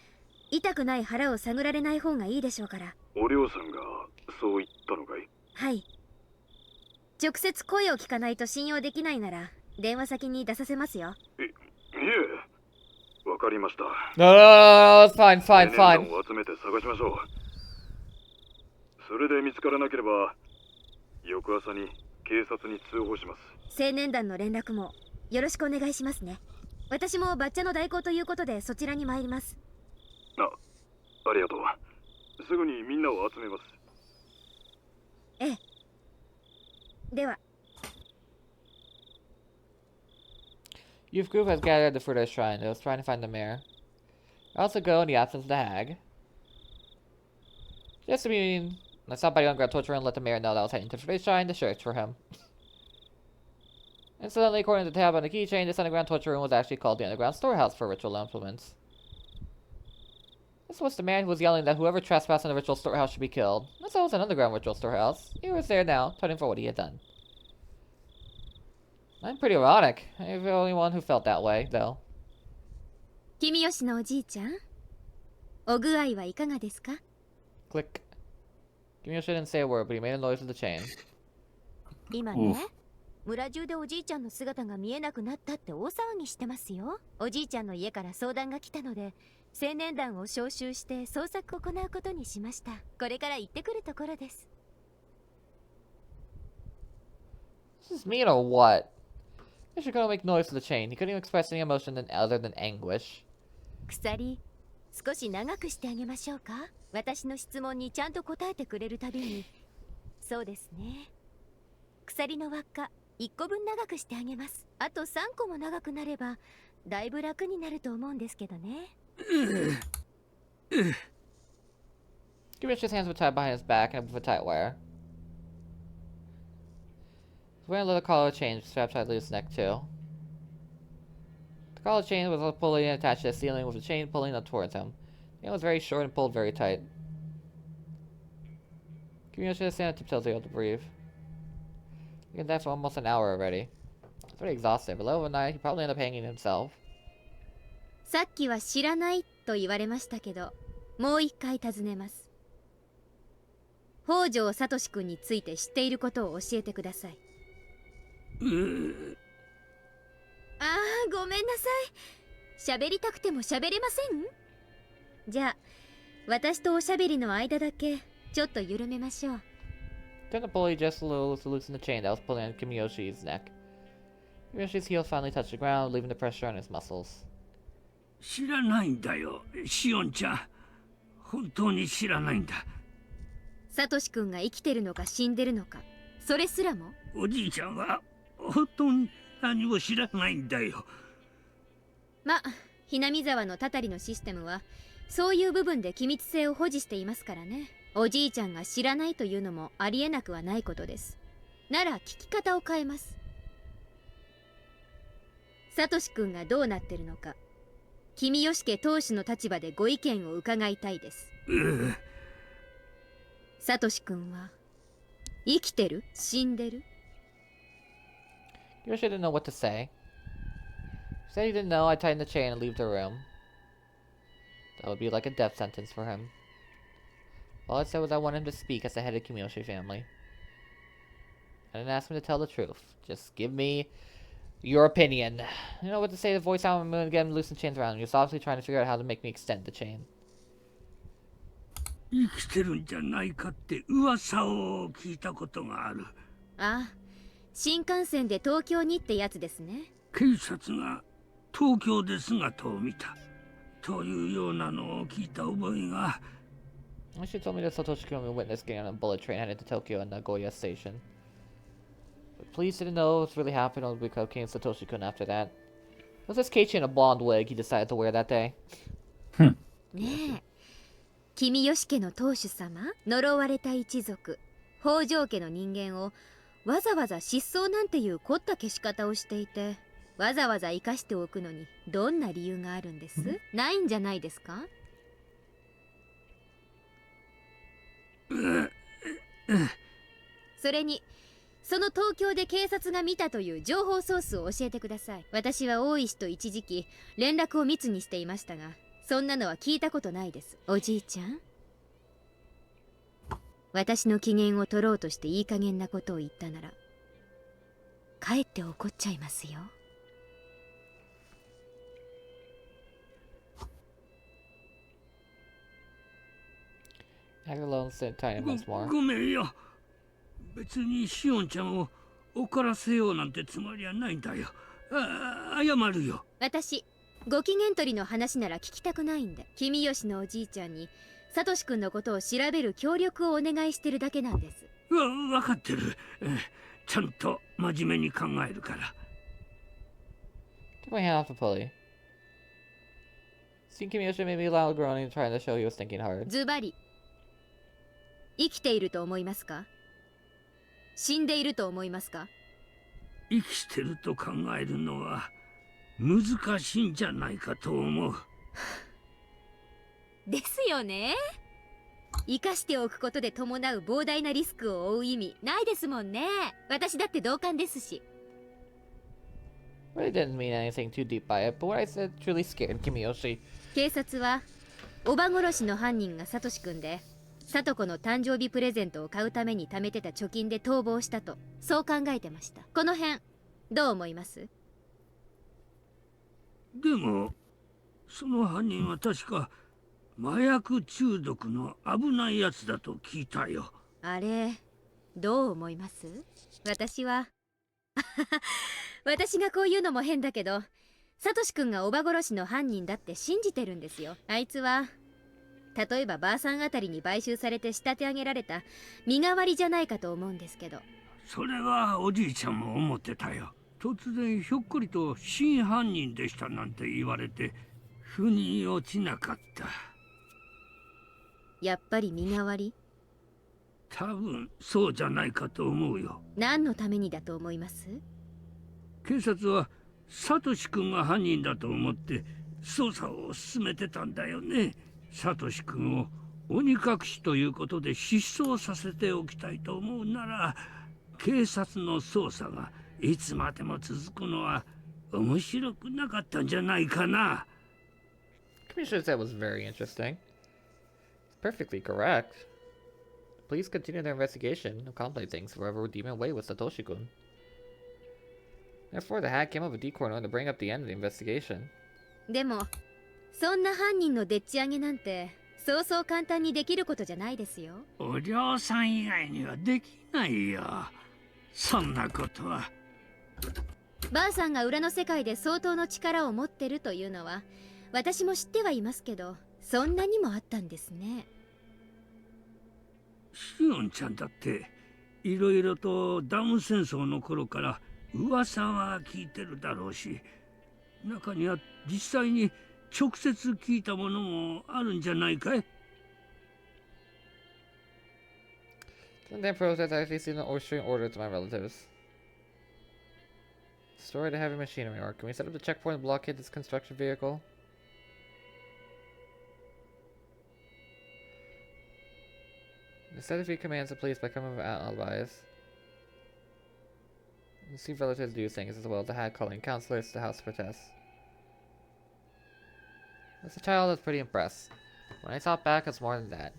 痛くない腹を探られない方がいいでしょうから。お嬢さんがそう言ったのかい？はい。直接声を聞かないと信用できないなら、電話先に出させますよ。いえ、わかりました。No, no, no, no, it's fine, fine, 青 fine. 年団を集めて探しましょう。それで見つからなければ、翌朝に警察に通報します。青年団の連絡もよろしくお願いしますね。私もバッチャの代行ということでそちらに参ります。ありがとう。すぐにみんなを集めます。ええ。では。Youth group has gathered at the Fruito Shrine. It was trying to find the mayor. I also go in the absence of the hag. Just to mean, I stopped by the underground torture and let the mayor know that I was heading to the Fruito Shrine to search for him. Incidentally, according to the tab on the keychain, this underground torture room was actually called the underground storehouse for ritual implements. This was the man who was yelling that whoever trespassed in the ritual storehouse should be killed. This was an underground ritual storehouse. He was there now, turning for what he had done. I'm pretty ironic. I'm the only one who felt that way, though. 君吉のおじいちゃん、お具合はいかがですか？ Click. Kimiyoshi didn't say a word, but he made a noise with the chain. 今ね、村中でおじいちゃんの姿が見えなくなったって大騒ぎしてますよ。おじいちゃんの家から相談が来たので、青年団を招集して捜索を行うことにしました。これから行ってくるところです。Does this mean or what? You're gonna make noise with the chain. He couldn't even express any emotion other than anguish. 鎖、少し長くしてあげましょうか？私の質問にちゃんと答えてくれるたびに。そうですね。鎖の輪っか、1個分長くしてあげます。あと3個も長くなれば、だいぶ楽になると思うんですけどね。Kimishi's hands were tied behind his back and with a tight wire. He's wearing a leather collar chain strapped tightly to his neck, too. The collar chain was pulley and attached to the ceiling with the chain pulling up towards him. The end was very short and pulled very tight. Kimiyoshi had to stand on tiptoes able to breathe. He did that for almost an hour already. He's pretty exhausted, but later one night he probably ended up hanging himself. さっきは知らないと言われましたけど、もう一回尋ねます。北条聡君について知っていることを教えてください。ああ、ごめんなさい。喋りたくても喋れません？じゃあ、私とおしゃべりの間だけちょっと緩めましょう。Turned the pulley just a little to loosen the chain that was pulling on Kimiyoshi's neck. Kimiyoshi's heels finally touched the ground, leaving the pressure on his muscles. 知らないんだよ、シオンちゃん。本当に知らないんだ。サトシ君が生きてるのか死んでるのか、それすらも。おじいちゃんは本当に何も知らないんだよ。ま、ひなみ沢のたたりのシステムはそういう部分で機密性を保持していますからね。おじいちゃんが知らないというのもありえなくはないことです。なら聞き方を変えます。サトシ君がどうなってるのか、君吉家当主の立場でご意見を伺いたいです。サトシ君は生きてる？死んでるKiyoshi didn't know what to say. He said he didn't know. I tightened the chain and leave the room. That would be like a death sentence for him. All I said was I wanted him to speak as the head of the Kimiyoshi family. I didn't ask him to tell the truth. Just give me your opinion. You know what to say, the voice out and again loosen chains around him. He was obviously trying to figure out how to make me extend the chain. 生きてるんじゃないかって噂を聞いたことがある。ああ、新幹線で東京にってやつですね。警察が東京で姿を見たというようなのを聞いた覚えが。She told me that Satoshi-kun witnessed getting on a bullet train headed to Tokyo and Nagoya Station. But police didn't know what really happened when we became Satoshi-kun after that. Was this Keiichi in a blonde wig he decided to wear that day? ねえ、君吉家の当主様、呪われた一族、北条家の人間をわざわざ失踪なんていう凝った消し方をしていて、わざわざ生かしておくのにどんな理由があるんです？ないんじゃないですか？それに、その東京で警察が見たという情報ソースを教えてください。私は大石と一時期連絡を密にしていましたが、そんなのは聞いたことないです。おじいちゃん、私の機嫌を取ろうとしていい加減なことを言ったなら、かえって怒っちゃいますよ。ごめんよ。別にシオンちゃんを怒らせようなんてつもりはないんだよ。謝るよ。私、ご機嫌取りの話なら聞きたくないんで、君吉のおじいちゃんにサトシ君のことを調べる協力をお願いしてるだけなんです。わかってる。ちゃんと真面目に考えるから。Took my hand off the pulley. Seeing Kimiyoshi made me loud groaning, trying to show he was thinking hard. ズバリ、生きていると思いますか？死んでいると思いますか？生きてると考えるのは難しいんじゃないかと思う。ですよね。生かしておくことで伴う膨大なリスクを負う意味ないですもんね。私だって同感ですし。Really didn't mean anything too deep by it, but what I said truly scared Kimiyoshi. 警察はおば殺しの犯人がサトシ君で、サト子の誕生日プレゼントを買うために貯めてた貯金で逃亡したと、そう考えてました。この辺どう思います？でもその犯人は確か麻薬中毒の危ないやつだと聞いたよ。あれ、どう思います？私は私がこう言うのも変だけど、サトシ君がおば殺しの犯人だって信じてるんですよ。あいつは例えばばあさんあたりに買収されて仕立て上げられた身代わりじゃないかと思うんですけど。それはおじいちゃんも思ってたよ。突然ひょっこりと真犯人でしたなんて言われて腑に落ちなかった。やっぱり身代わり？多分そうじゃないかと思うよ。何のためにだと思います？警察はサトシ君が犯人だと思って捜査を進めてたんだよね。サトシ君を鬼隠しということで失踪させておきたいと思うなら、警察の捜査がいつまでも続くのは面白くなかったんじゃないかな。Commissioner said was very interesting. It's perfectly correct. Please continue their investigation and contemplate things forever redeem away with Satoshi-kun. Therefore, the hack came up with decoy in order to bring up the end of the investigation. でもそんな犯人のでっち上げなんてそうそう簡単にできることじゃないですよ。お嬢さん以外にはできないよ、そんなことは。ばあさんが裏の世界で相当の力を持ってるというのは私も知ってはいますけど、そんなにもあったんですね。シオンちゃんだっていろいろとダム戦争の頃から噂は聞いてるだろうし、中には実際に直接聞いたものもあるんじゃないかい？ From that process, I actually seen an issuing order to my relatives. Destroy the heavy machinery, or can we set up the checkpoint and blockade this construction vehicle? Instead of he commands the police by coming with alibis. You see relatives do things as well as the hat calling counselors to the house protest. As a child, I was pretty impressed. When I thought back, it's more than that.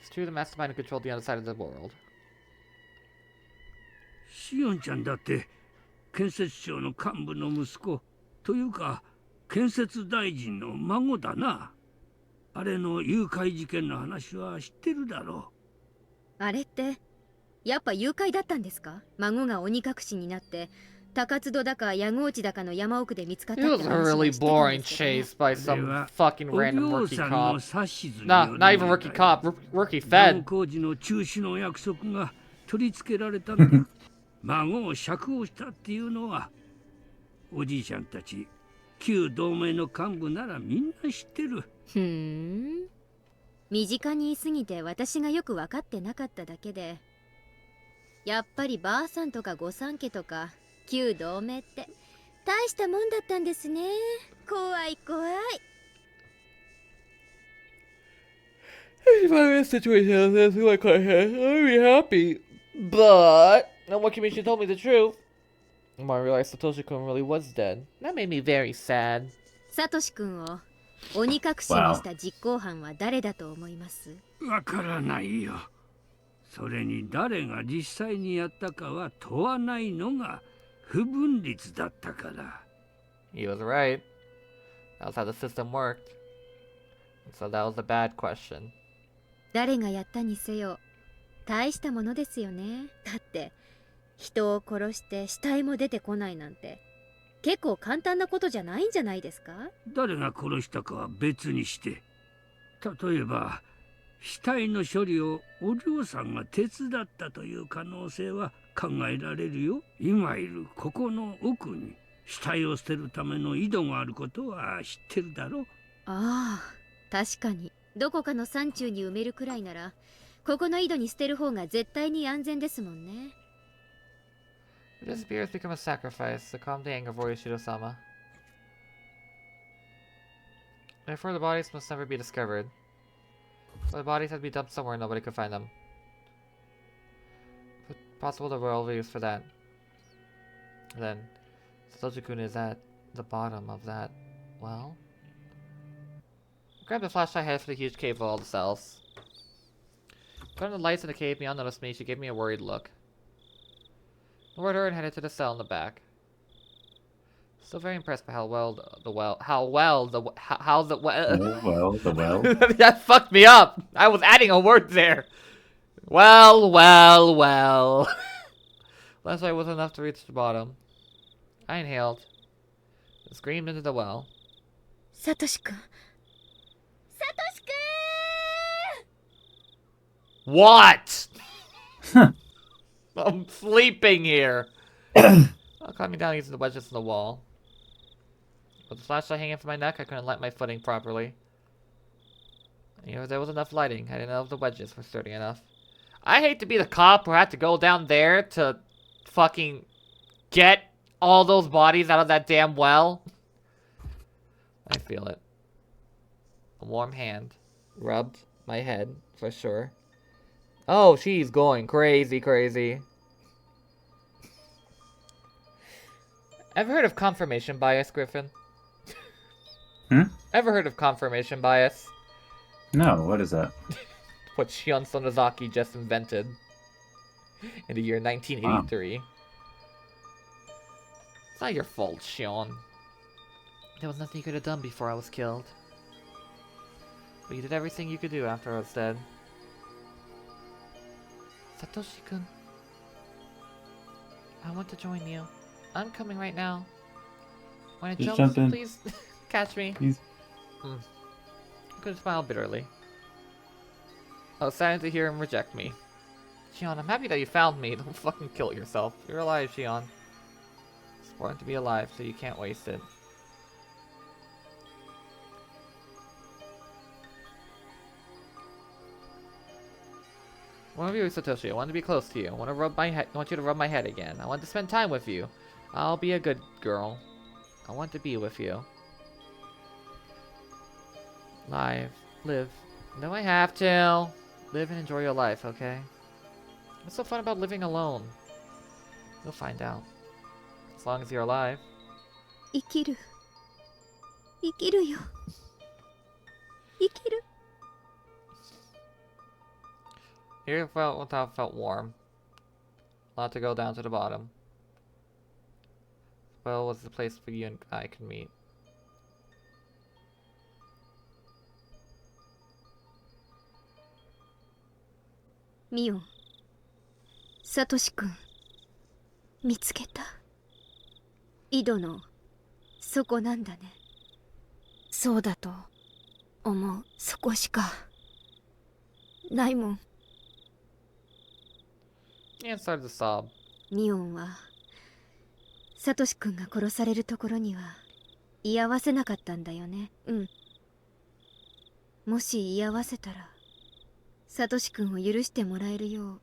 It's true the mastermind who controlled the other side of the world. シオンちゃんだって建設省の幹部の息子というか建設大臣の孫だな。あれの誘拐事件の話は知ってるだろう。あれってやっぱ誘拐だったんですか？孫が鬼隠しになって高津戸だか矢口だかの山奥で見つかっ It たっ was て a 話 really は知ってたん boring ですけどね。 chase by some fucking お random 嬢 rookie さんの cop. 指図による Not even rookie cop, rookie ダム fed. 工事の中止の約束が取り付けられたんだ。孫を釈放したっていうのはおじいちゃんたち旧同盟の幹部ならみんな知ってる。ふーん。身近にいすぎて私がよく分かってなかっただけで、やっぱりばあさんとか御三家とか旧同盟って大したもんだったんですね。怖い怖い。 If I'm in a situation like this, like I had, I'd be happy. But no one commission told me the truth. And I realized Satoshi-kun really was dead. That made me very sad. サトシ君を鬼隠しにした実行犯は誰だと思います？わからないよ。それに誰が実際にやったかは問わないのが不分律だったから。He was right. That was how the system worked. So that was a bad question. 誰がやったにせよ大したものですよね。だって人を殺して死体も出てこないなんて結構簡単なことじゃないんじゃないですか？誰が殺したかは別にして、例えば死体の処理をお嬢さんが手伝ったという可能性は考えられるよ。今いるここの奥に死体を捨てるための井戸があることは知ってるだろ？ああ、確かにどこかの山中に埋めるくらいならここの井戸に捨てる方が絶対に安全ですもんね。This beer has become a sacrifice to calm the anger of Oyashiro-Sama. Therefore, the bodies must never be discovered. So the bodies had to be dumped somewhere nobody could find them. If possible, the world will be used for that. Then, Satoshi-kun is at the bottom of that well. Grab the flashlight, head for the huge cave with all the cells. Put on the lights in the cave. Mion noticed me. She gave me a worried look. I ignored her and headed to the cell in the back. Still very impressed by how well. That fucked me up. I was adding a word there. Well. Last night wasn't enough to reach the bottom. I inhaled and screamed into the well. サトシ君。サトシ君。 What? I'm sleeping here. I'll calm me down using the wedges in the wall. With the flashlight hanging from my neck, I couldn't light my footing properly. You know, there was enough lighting. I didn't know if the wedges were sturdy enough. I hate to be the cop who had to go down there to fucking get all those bodies out of that damn well. I feel it. A warm hand rubbed my head for sure. Oh, she's going crazy. Ever heard of confirmation bias, Griffin? Ever heard of confirmation bias? No, what is that? What Shion Sonozaki just invented in the year 1983. Wow. It's not your fault, Shion. There was nothing you could have done before I was killed. But you did everything you could do after I was dead. Satoshi-kun, I want to join you. I'm coming right now. When it jumps, please catch me. Please. I could smile bitterly. I was saddened to hear him reject me. Shion, I'm happy that you found me. Don't fucking kill yourself. You're alive, Shion. It's important to be alive, so you can't waste it. I want to be with Satoshi. I want to be close to you. I want to rub my head. I want you to rub my head again. I want to spend time with you. I'll be a good girl. I want to be with you. Live. No, I have to. Live and enjoy your life, okay? What's so fun about living alone? You'll find out. As long as you're alive. 生きるよ。生きる。 Here felt warm. Allowed to go down to the bottom. Well, was the place where you and I could meet. Mion, サトシ君、見つけた。井戸の底なんだね。そうだと思う。そこしかないもん。Mion started to sob. ミオンはサトシ君が殺されるところには居合わせなかったんだよね。うん。もし居合わせたらサトシ君を許してもらえるよう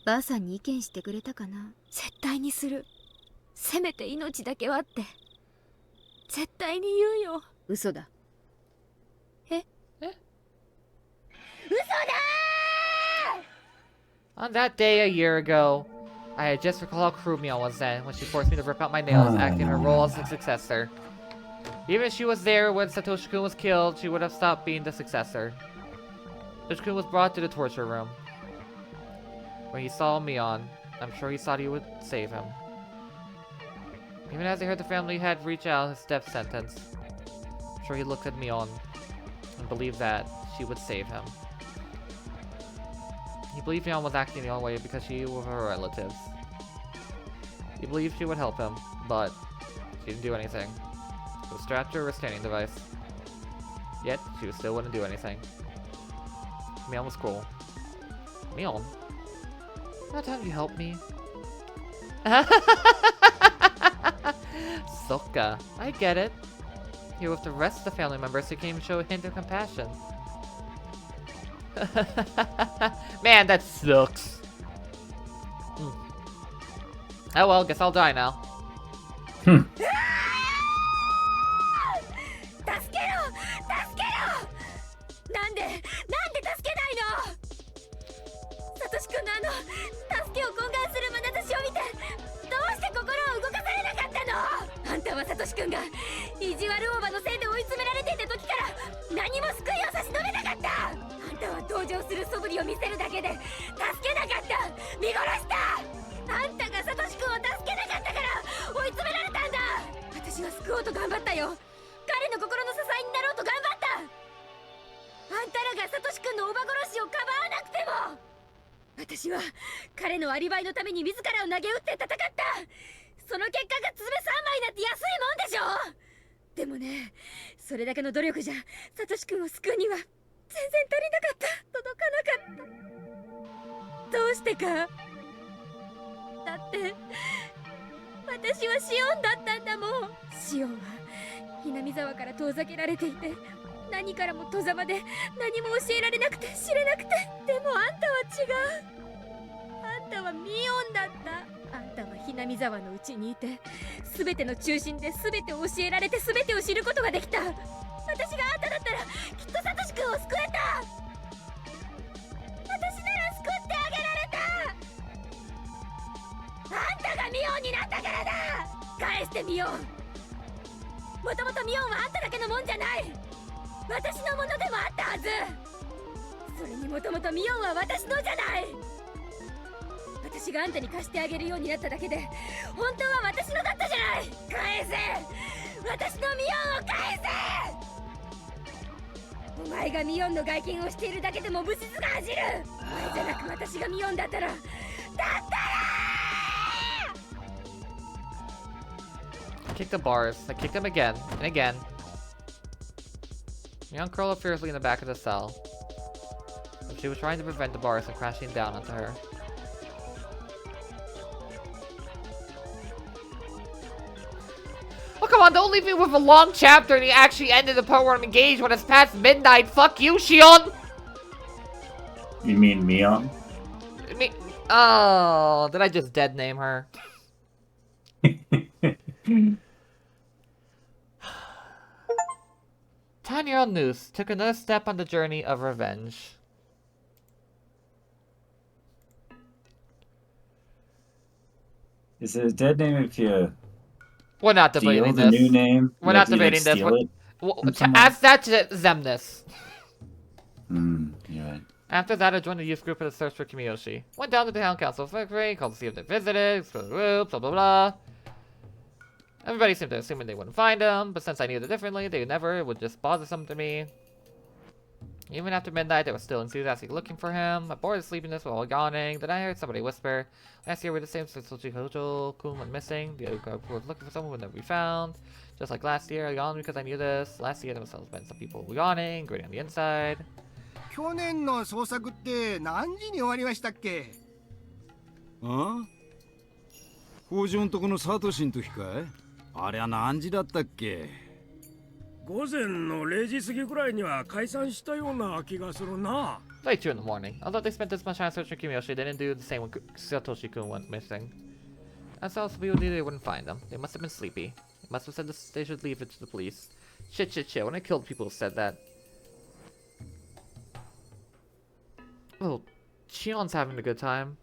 ばあさんに意見してくれたかな。絶対にする。せめて命だけはって絶対に言うよ。嘘だ。え？え？嘘だー！ On that day a year ago, I had just recalled how cruel Mion was then when she forced me to rip out my nails, acting her role as the successor. Even if she was there when Satoshi-kun was killed, she would have stopped being the successor. Satoshi-kun was brought to the torture room. When he saw Mion, I'm sure he thought he would save him. Even as he heard the family had reached out his death sentence, I'm sure he looked at Mion and believed that she would save him. He believed Mion was acting the only way because she was her relatives. He believed she would help him, but she didn't do anything. She was strapped to a restraining device. Yet, she still wouldn't do anything. Mion was cruel. Mion? Not time you help me? Sokka, I get it. Here with the rest of the family members who came to show a hint of compassion. Man, that sucks. Oh well, guess I'll die now. サトシ君の助けを懇願する眼差しを見てどうして心を動かされなかったの。あんたはサトシ君が意地悪オーバーのせいで追い詰められていた時から何も救いを差し伸べなかった。あんたは登場する素振りを見せるだけで助けなかった。見殺した。あんたがサトシ君を助けなかったから追い詰められたんだ。私は救おうと頑張ったよ。彼の心の支えになろうと頑張った。あんたらがサトシ君のおば殺しをかばわなくても私は彼のアリバイのために自らを投げ打って戦った。その結果が爪3枚なんて安いもんでしょ。でもね、それだけの努力じゃサトシ君を救うには全然足りなかった。届かなかった。どうしてか。だって私はシオンだったんだもん。シオンはひなみ沢から遠ざけられていて何からも戸ざまで何も教えられなくて知れなくて。でもあんたは違う。あんたはミオンだった。あんたはひなみ沢のうちにいて全ての中心で全てを教えられて全てを知ることができた。私があんただったらきっとサトシ君を救えた。私なら救ってあげられた。あんたがミオンになったからだ。返してミオン。もともとミオンはあんただけのもんじゃない。私のものでもあったはず。それにもともとミオンは私のじゃない。私があんたに貸してあげるようになっただけで本当は私のだったじゃない。返せ。私のミオンを返せ。お前がミオンの外見をしているだけでも物質が走る。お前じゃなく私がミオンだったらKick the bars. I kicked them again and again. Mion curled up fiercely in the back of the cell. She was trying to prevent the bars from crashing down onto her. Oh, come on, don't leave me with a long chapter and you actually ended the part where I'm engaged when it's past midnight. Fuck you, Shion! You mean Mion? Oh, did I just dead name her? 10-year-old Noose took another step on the journey of revenge. Is it a dead name if you We're not debating steal the this. new name? We're not debating this. Ask that to Zemnis. You're right. After that, I joined the youth group in the search for Kimiyoshi. Went down to the town council factory, called to see if they visited, explored the group, blah blah blah. Everybody seemed to assume they wouldn't find him, but since I knew it differently, they never would just bother something to me. Even after midnight, they were still enthusiastic looking for him. I bored of sleepiness while yawning. Then I heard somebody whisper, last year we were the same since Hojo-kun went missing. The other group was looking for someone who would never be found. Just like last year, I yawned because I knew this. Last year, there must have been some people yawning, gritting on the inside. 去年の捜索って何時に終わりましたっけ？ああ？工場のとこのサトシの時かい？あれは何時だったっけ？午前の0時過ぎくらいには解散したような気がするな。Like 2 in the morning. Although they spent this much time searching Kiyoshi, they didn't do the same when Satoshi-kun went missing. As else people knew they wouldn't find them. They must have been sleepy. They must have said they should leave it to the police. Shit. When I killed people who said that. Well, Shion's having a good time.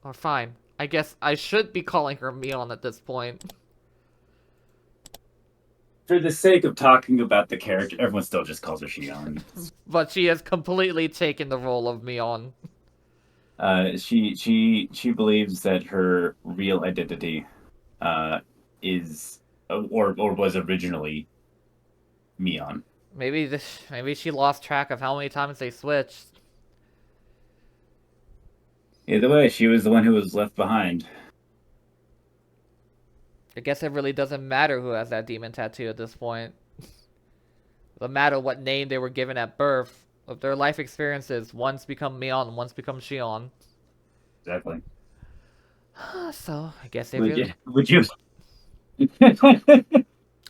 Or fine. I guess I should be calling her Mion at this point. For the sake of talking about the character, everyone still just calls her Shion. But she has completely taken the role of Mion. She believes that her real identity is or was originally Mion. Maybe she lost track of how many times they switched. Either way, she was the one who was left behind. I guess it really doesn't matter who has that demon tattoo at this point. It doesn't matter what name they were given at birth. Of their life experiences, one's become Mion, one's become Shion. Exactly. So I guess they would you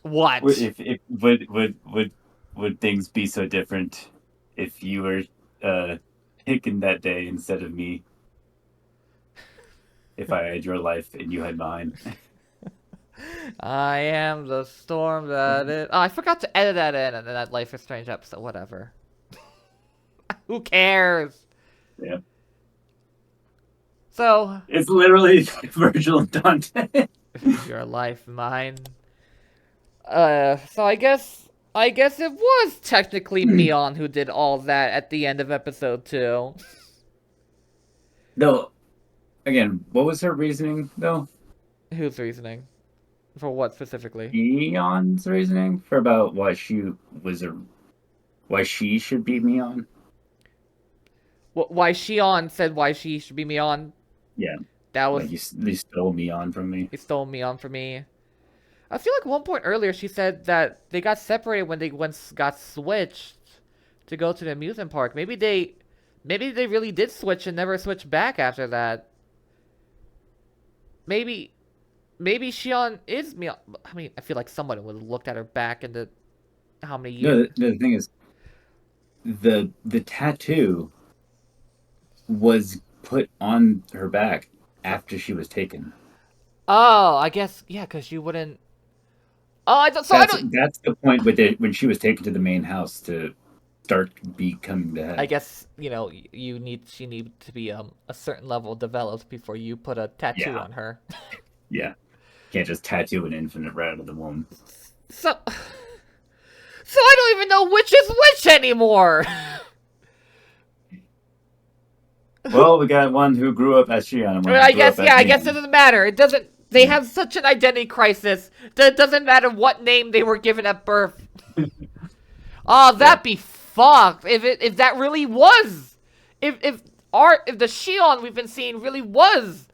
what? Would things be so different if you were taken that day instead of me? If I had your life and you had mine. I am the storm that is... Oh, I forgot to edit that in and then that Life is Strange episode. Whatever. Who cares? Yeah. So... It's literally Virgil and Dante. Your life, mine. So I guess it was technically Mion who did all that at the end of episode 2. No. Again, what was her reasoning, though? Whose reasoning? For what specifically? Mion's reasoning for about why she should be Mion. Why Shion said why she should be Mion? Yeah. That was. Like they stole Mion from me. They stole Mion from me. I feel like at one point earlier she said that they got separated when they once got switched to go to the amusement park. Maybe they really did switch and never switched back after that. Maybe Shion is Mion. I mean, I feel like someone would have looked at her back into how many years. No, the thing is, the tattoo was put on her back after she was taken. Oh, I guess yeah, because you wouldn't. Oh, That's the point with it when she was taken to the main house to start becoming the head. I guess she needs to be a certain level developed before you put a tattoo on her. Yeah. Can't just tattoo an infant right out of the womb. So I don't even know which is which anymore. Well, we got one who grew up as Shion. I guess it doesn't matter. It doesn't. They have such an identity crisis that it doesn't matter what name they were given at birth. Oh, that'd be fucked if that really was. If the Shion we've been seeing really was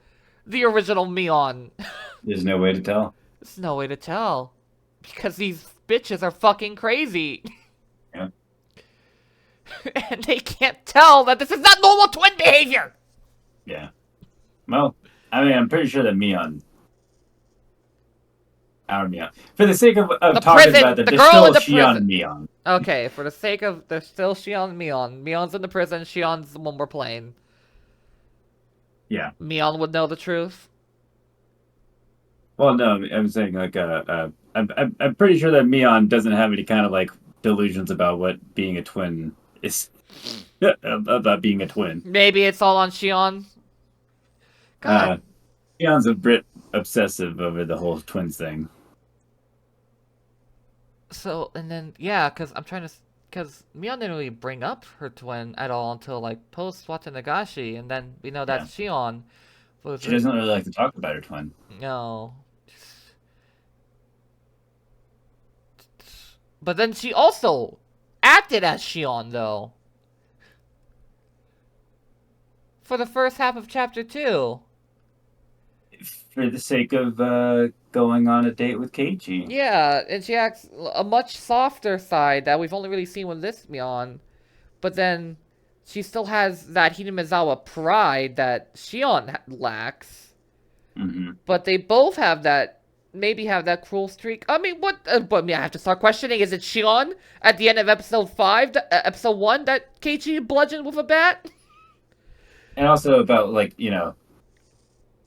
the original Mion. There's no way to tell. There's no way to tell. Because these bitches are fucking crazy. Yeah. And they can't tell that this is not normal twin behavior! Yeah. Well, I mean, I'm pretty sure that Mion... Our Mion. For the sake of talking about that, there's still Shion and Mion. Okay, for the sake of... There's still Shion and Mion. Mion's in the prison, Shion's the one we're playing. Yeah. Mion would know the truth. Well, no, I'm saying like I'm pretty sure that Mion doesn't have any kind of like delusions about what being a twin is about being a twin. Maybe it's all on Shion. God. Shion's a bit obsessive over the whole twins thing. So and then yeah, because Mion didn't really bring up her twin at all until like post Watanagashi, and then we know that's Shion. She doesn't really like to talk about her twin. No. But then she also acted as Shion, though. For the first half of chapter 2. For the sake of going on a date with Keiichi. Yeah, and she acts a much softer side that we've only really seen with this Mion. But then she still has that Hinamizawa pride that Shion lacks. Mm-hmm. But they both have that, maybe have that cruel streak. I mean, what? But I have to start questioning, is it Shion at the end of episode 5, episode 1, that Keiichi bludgeoned with a bat? And also about, like, you know,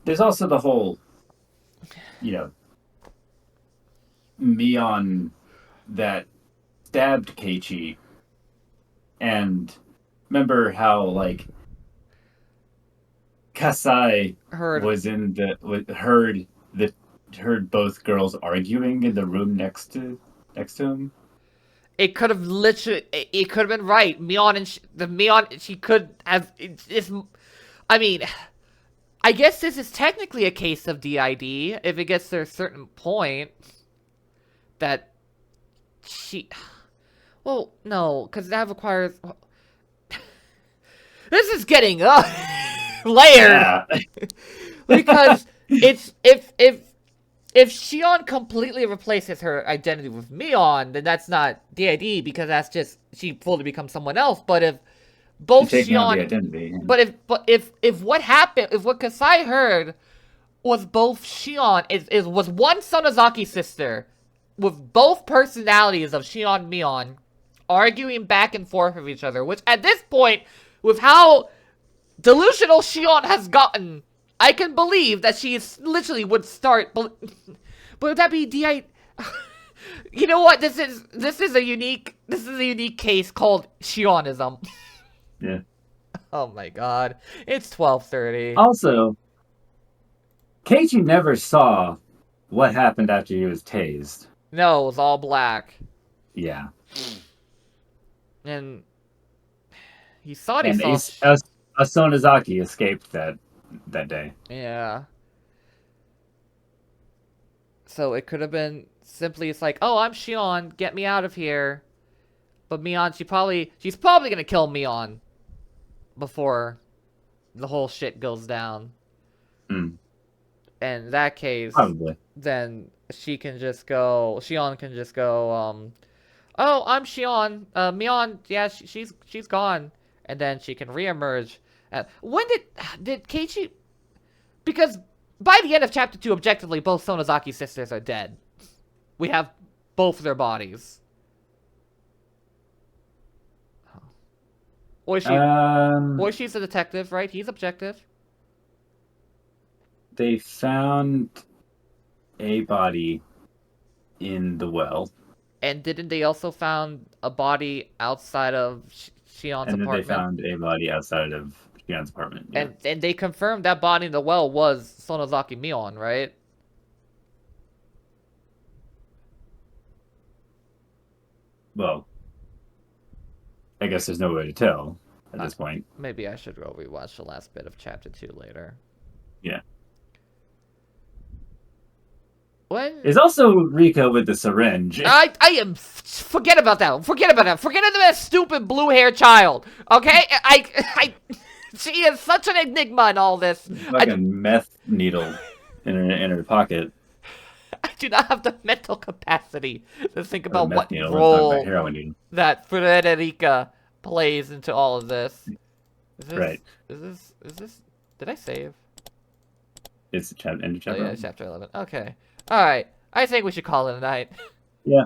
there's also the whole, you know, Mion that stabbed Keiichi. And remember how, like, Kasai was in heard both girls arguing in the room next to him. It could have literally, it could have been right. Mion and she could have, I mean, I guess this is technically a case of DID if it gets to a certain point that well, no, because that requires, this is getting layered. Yeah. Because it's, if Shion completely replaces her identity with Mion, then that's not DID, because that's just, she fully becomes someone else. But if both Shion, the identity, yeah. but if what happened, if what Kasai heard was both Shion, was one Sonozaki sister with both personalities of Shion and Mion arguing back and forth with each other, which at this point, with how delusional Shion has gotten, I can believe that she literally would start. But would that be DI? You know what? This is a unique case called Shionism. Yeah. Oh my god! It's 12:30. Also, Keiichi never saw what happened after he was tased. No, it was all black. Yeah. And he thought he saw. A Sonozaki escaped that day. Yeah. So it could have been simply, it's like, oh, I'm Shion, get me out of here. But Mion, she's probably gonna kill Mion before the whole shit goes down. Mm. And in that case, probably. Then Shion can just go, oh, I'm Shion, Mion, yeah, she's gone. And then she can reemerge. When did Keiichi? Because by the end of chapter 2, objectively, both Sonozaki sisters are dead. We have both their bodies. Oishi's a detective, right? He's objective. They found a body in the well. And didn't they also found a body outside of Shion's apartment? And then they found a body outside of Shion's apartment. Yeah. And they confirmed that body in the well was Sonozaki Mion, right? Well, I guess there's no way to tell at this point. Maybe I should go rewatch the last bit of chapter 2 later. Yeah. There's also Rika with the syringe. I am. Forget about that. Forget about that stupid blue hair child. Okay, she is such an enigma in all this. Like a meth needle in her pocket. I do not have the mental capacity to think about what role that Frederica plays into all of this. Right. Is this? Did I save? It's end of chapter 11. Yeah, chapter 11. Okay. Alright, I think we should call it a night. Yeah.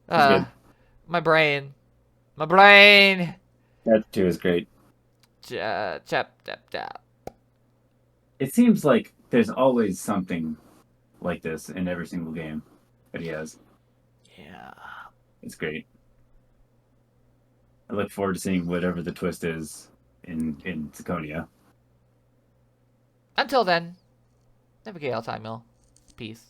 Good. My brain. Chapter 2 is great. Chap. It seems like there's always something like this in every single game that he has. Yeah. It's great. I look forward to seeing whatever the twist is in Tsukonia. Until then, navigate all time, y'all. Peace.